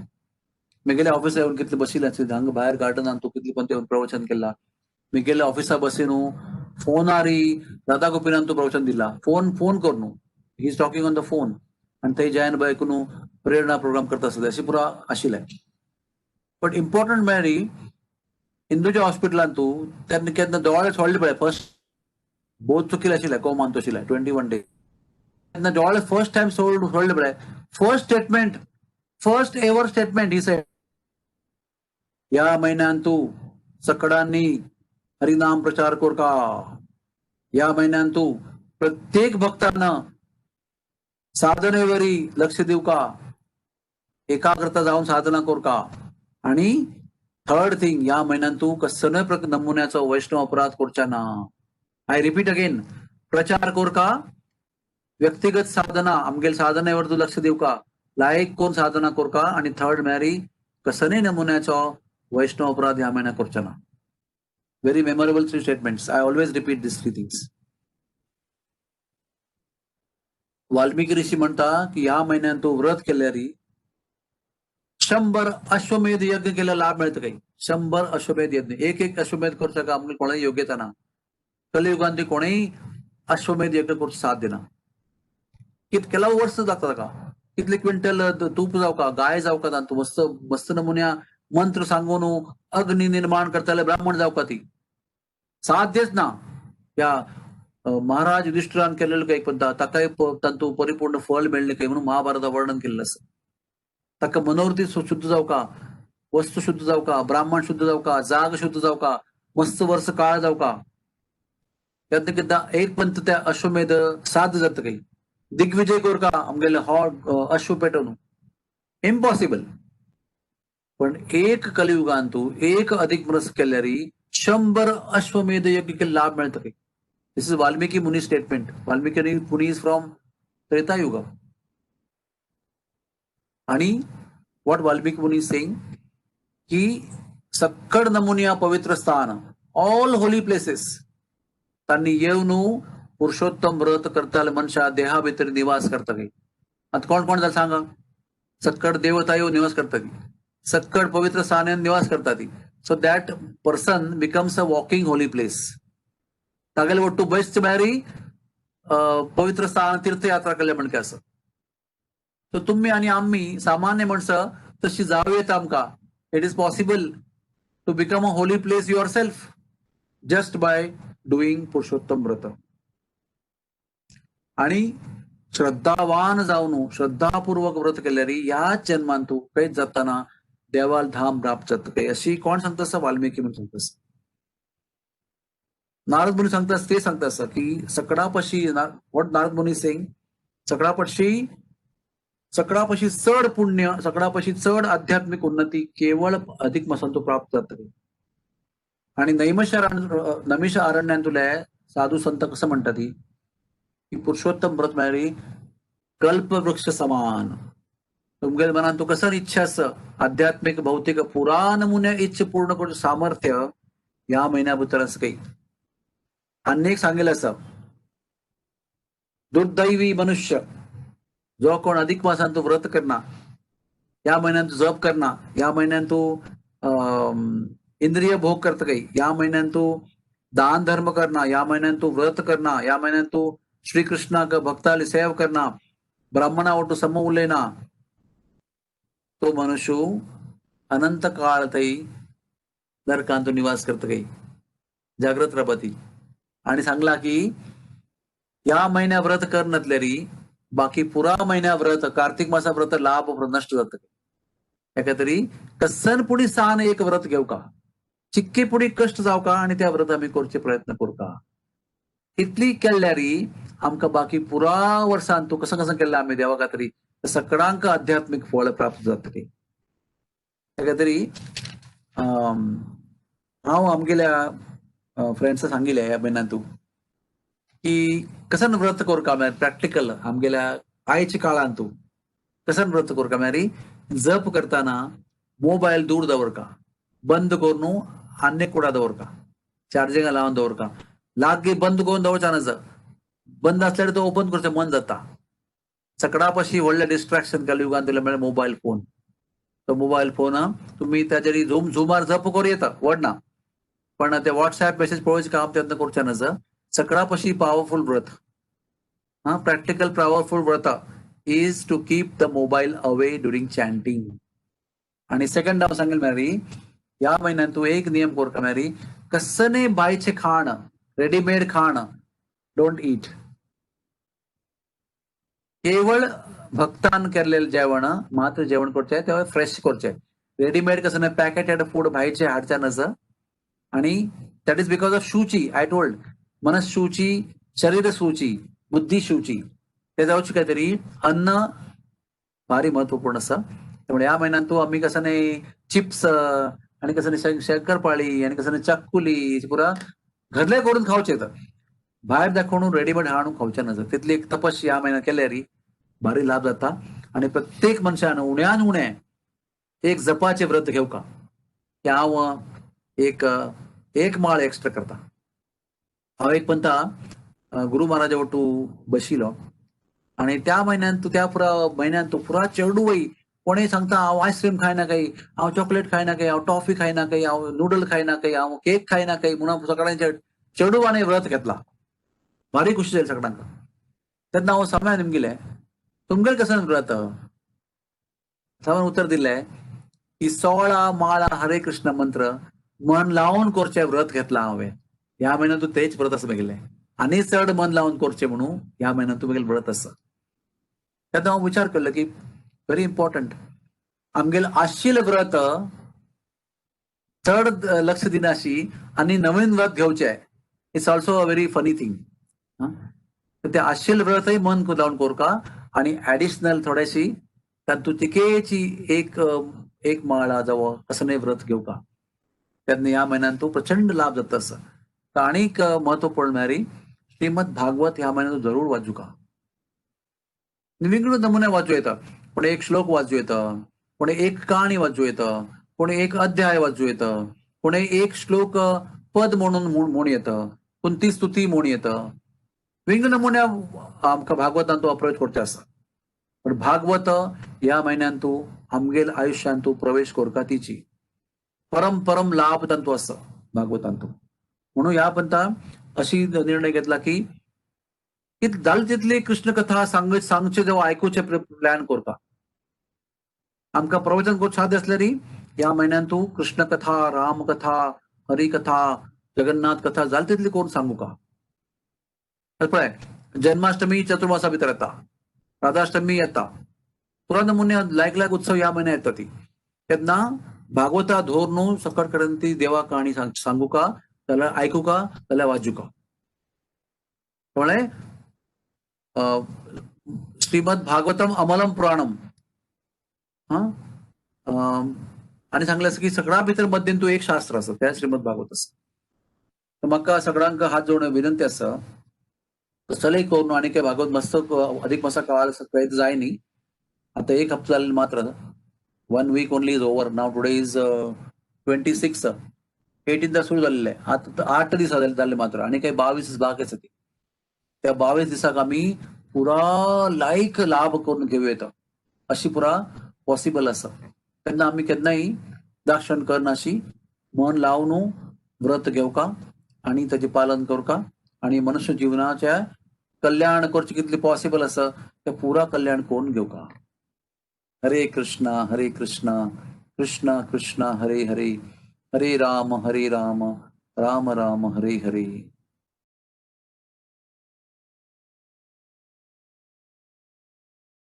मुगेले ऑफिसा येवन कितले बशिल्ले आसले हांगा भायर गार्डनान तूं कितले पण येवन प्रवचन केला. मुगेले ऑफिसा बसीन फोनारी राधा गोपीनाथ तू प्रवचन दिला. फोन कर न्हू, he is talking on the phone. आणि थंय जयन बायक न्हू प्रेरणा प्रोग्राम करता आसले अशें पुरा आशिल्लें. बट इम्पॉर्टंट म्हळ्यार हिंदूच्या हॉस्पिटलान तूं तेन्ना केन्ना दोळे सोडले पळय फर्स्ट बोध चुकिल्ले आशिल्ले कोमान तो आशिल्ले 21 days. तेन्ना दोळे फर्स्ट टाइम सोडले पळय first ever statement he said या महिन्यात तू सकडांनी हरिनाम प्रचार कर का. या महिन्यात तू प्रत्येक भक्तांना साधनेवरी लक्ष देऊ का, एकाग्रता जाऊन साधना कर का. आणि थर्ड थिंग या महिन्यात तू कसनय नमुन्याचा वैष्णव अपराध करचा ना. आय रिपीट अगेन, प्रचार कर का, व्यक्तिगत साधना आमगेल साधनेवर तू लक्ष देऊ का, लायक कोण साधना कर का, आणि थर्ड मॅरी कसनय नमुन्याचा वैष्णव अपराध या महिन्यात करचा ना. Very memorable 3 statements. I always repeat these 3 things. Valmiki ऋषी म्हणता की या महिन्यात तू व्रत केल्यारी 100 अश्वमेध यज्ञ केला लाभ मिळतं काही. 100 अश्वमेध यज्ञ, एक अश्वमेध करता का आमगे कोणाही योग्यता ना. कलियुगांत कोणीही अश्वमेध यज्ञ करूच साध्य ना. केला वर्ष जाता का, कितले क्विंटल तूप जाऊ का, गाय जाऊ का, तू मस्त मस्त नमुन्या मंत्र सांगून अग्नी निर्माण करताले ब्राह्मण जाऊ का, ती साध्यच ना. या महाराज युधिष्ठिरान केलेलं काही पण ताकाय तंतू परिपूर्ण फळ मिळणे काही म्हणून महाभारता वर्णन केलेलं असं. ताका मनोवृत्ती शुद्ध जाऊ का, वस्तू शुद्ध जाऊ का, ब्राह्मण शुद्ध जाऊ का, जाग शुद्ध जाऊ का, मस्त वर्ष काळ जाऊ का, त्यातनं एक पंत त्या अश्वमेध साध्य जात काही. दिग्विजय कर का आमगेले अश्व पेटवून इम्पॉसिबल. पण एक कलियुगांतू एक अधिक मरस केल्यारी 100 अश्वमेध यज्ञ के लाभ मिळतं काही. This is Valmiki Muni statement. Valmiki Muni is from Tretayuga. आणि what Valmiki Muni is saying की सक्कड नमुनिया पवित्र स्थान, ऑल होली प्लेसेस त्यांनी येऊन पुरुषोत्तम व्रत करता मनशा देहा भितर निवास करता काही. आता कोण कोण जालं सांगा. सक्कड देवता येऊन निवास करता ती, सक्कड पवित्र स्थान निवास करता ती. So that person becomes a walking holy place. तागेले वट्टू बेस्ट मॅरी पवित्र स्थान तीर्थयात्रा केल्या म्हणके असं. तर तुम्ही आणि आम्ही सामान्य माणसं तशी जाऊयात आमका. It is possible to become a holy place yourself just by doing पुरुषोत्तम व्रत. आणि श्रद्धावान जाऊन श्रद्धापूर्वक व्रत केल्यारी याच जन्मान तू काहीच जाताना देवाल धाम प्राप्त जात काही. अशी कोण सांगता असं, वाल्मिकी म्हणून सांगता असं. नारद मुनी सांगतात ते सांगता असं की सकडापाशी व्हॉट नारद मुनी सेइंग, सकडापाशी सकळापाशी चढ पुण्य, सकळापाशी चढ आध्यात्मिक उन्नती केवळ अधिक मासांतू प्राप्त जातली. आणि नैमिष अरण्यातुले साधू संत कसं म्हणतात की पुरुषोत्तम व्रत मेळ्ळी कल्पवृक्ष समान. तुमगेल मनात तू कसं इच्छा आध्यात्मिक भौतिक पुराण मुने इच्छा पूर्ण करून सामर्थ्य या महिन्याभीतर असं काही अनेक सांगेल असं. दुर्दैवी मनुष्य जो कोण अधिक मासांत व्रत करना, या महिन्यात जप करना, या महिन्यात तू इंद्रिय भोग करत काही, या महिन्यात तू दान धर्म करना, या महिन्यात तू व्रत करना, या महिन्यात तू श्रीकृष्णा भक्ताली सेव करना, ब्राह्मणा ओटू समवलेना, तो मनुष्य अनंत काळ तई नरकांत निवास करत काही जागृत रबती. आणि सांगला की या महिन्या व्रत कर नसलेली बाकी पुरा महिन्या व्रत कार्तिक मासा व्रत लाभ नष्ट जात. एकातरी कसन पुढे सान एक व्रत घेऊ का, चिक्के पुढे कष्ट जाव का आणि त्या व्रत आम्ही करचे प्रयत्न करू का. इतली केल्यारी आमका बाकी पुरा वर्षांत तू कसं कसं केलं आम्ही देवा का तरी सकळांक आध्यात्मिक फळ प्राप्त जातली. तरी हांव आमगेल्या फ्रेंड्स सांगितले ह्या महिन्यात की कसन व्रत करू का प्रॅक्टिकल आमगेल्या आयच्या काळांत तू कसन व्रत करू का मॅरी. जप करताना मोबाईल दूर दवर का, बंद करून अन्य कुडा दवर का, चार्जिंग लावून दवर का, लागे बंद करून दवरचा ना. बंद असल्यावर तो ओपन करतो मन जाता. सकळापाशी व्हडले डिस्ट्रॅक्शन केलं युगान तुला मेळ्ळे मोबाईल फोन. तो मोबाईल फोन तुम्ही त्याच्यारी झुमार जप करू येतं वडना, पण ते व्हॉट्सअप मेसेज पळवायचे काम त्यातनं करच्या ना. सकळापाशी पॉवरफुल व्रत, प्रॅक्टिकल पॉवरफुल व्रत is to keep the mobile away during chanting. आणि सेकंड हांव सांगेल मॅरी या महिन्यात तू एक नियम कर का मॅरी, कसने बायचे खाण रेडीमेड खाण डोंट ईट. केवळ भक्तान केलेलं जेवण मात्र जेवण करचे तेव्हा फ्रेश करचे. रेडीमेड कसं नाही पॅकेटेड फूड भायचे हाडच्या नस. आणि दॅट इज बिकॉज ऑफ शुची. आय टोल्ड मनस शुची, शरीर शुची, बुद्धी शुची. ते जाऊची काहीतरी अन्न भारी महत्वपूर्ण असं. त्यामुळे या महिन्यात तू आम्ही कसं नाही चिप्स आणि कसं नाही शंकरपाळी आणि कसं नाही चक्कुली पुरा घरले करून खावचे तर बाहेर दाखवून रेडीमेड हाणून खावच्या नसतं. तिथली एक तपस या महिन्यात केल्यारी भारी लाभ जाता. आणि प्रत्येक मनशानं उण्यान उणे एक जपाचे व्रत घेऊ का, की हांव एक माळ एक्स्ट्रा करता. हांव एक पंता गुरु महाराजा वटू बशिलो आणि त्या महिन्यात त्या पुरा महिन्यात तो पुरा चेडू वय कोणी सांगता हांव आईस्क्रीम खायना काही, हांव चॉकलेट खायना काही, हांव टॉफी खायना काही, हांव नूडल खायना काही, हांव केक खायना काही म्हणून सगळ्यांच्या चेडूवाने व्रत घेतला. भारी खुशी जाईल सगळ्यांना. तेन्ना हांव समय निमगेले तुमगेल कसं व्रत सामान उत्तर दिलंय की 16 माळा हरे कृष्ण मंत्र मन लावून करचे व्रत घेतला हांवें. ह्या म्हयन्यात तू तेच व्रत असं बघितलंय आणि चढ मन लावून करचे म्हणून ह्या म्हयन्यात तू बघेल व्रत असं. तेन्ना हांव विचार केलो की व्हेरी इम्पॉर्टंट आमगेल आशिल व्रत चढ लक्ष दिनाशी आणि नवीन व्रत घेवचे. It's also a very funny thing. ते आशिल व्रतही मन लावून करू का आणि ऍडिशनल थोडीशी तू तिकेची एक माळा जावं असं नाही व्रत घेऊ का. त्यातनं या महिन्यात तू प्रचंड लाभ जात असं. तर आणिक महत्वपूर्ण मॅरी श्रीमद भागवत ह्या महिन्यात जरूर वाचू का. वेगवेगळे नमुने वाचू येतं. कोणी एक श्लोक वाचू येतं, कोणी एक कहाणी वाचू येतं, कोणी एक अध्याय वाचू येतं, कोणी एक श्लोक पद म्हणून येतं, कोणती स्तुती म्हणून येतं. वेगवेगळ्या नमुन्या आमका भागवतान तू अप्रोच करचे असं. पण भागवत या महिन्यात तू आमगेल आयुष्यात तू प्रवेश करका तिची परम लाभ तंतू असं भागवतांतू. म्हणून या पंता अशी निर्णय घेतला की जाल तितली कृष्ण कथा सांगचे जेव्हा ऐकूचे प्लॅन करता. आमका प्रवचन करून साध्य असलेली या महिन्यात तू कृष्ण कथा, रामकथा, हरिकथा, जगन्नाथ कथा जाल तितली करून सांगू का. पळय जन्माष्टमी चतुर्मासा भितर येता, राधाष्टमी येता, पुरा नमुने लायक उत्सव या महिन्यात येता. ती तेन्ना भागवता धोरण सकट कडेन ती देवा कहाणी सांगू का जाल्यार ऐकू का जाल्यार वाचू का. कळ्ळें. श्रीमद भागवतम अमलम पुराणम. हा आणि सांगलं असं की सगळ्या भितर मध्येन तू एक शास्त्र असं त्या श्रीमद भागवत असं. तर म्हाका सगळ्यांक हात जोडून विनंती आसा कसलंय करून आणि काय भागवत मस्त अधिक मासा कळाल कळत जाय न्ही. आता एक हप्ता जाल्लो मात्र 1 week only is over now. Today is 26. 18 सुरू झालेलं आहे. आता 8 दीस झाले मात्र आणि काही 22 दीस बाकी आसा. त्या 22 दिसाक आम्ही पुरा लायक लाभ करून घेऊया अशी पुरा पॉसिबल आसा. तेन्ना आम्ही केन्नाय दाक्षण करनाशी मन लावून व्रत घेवका आणि त्याचे पालन करका आणि मनुष्य जीवनाच्या कल्याण करचे कितले पॉसिबल आसा ते पुरा कल्याण करून घेवका. हरे कृष्णा कृष्णा कृष्णा हरे हरे, हरे राम राम राम हरे हरे.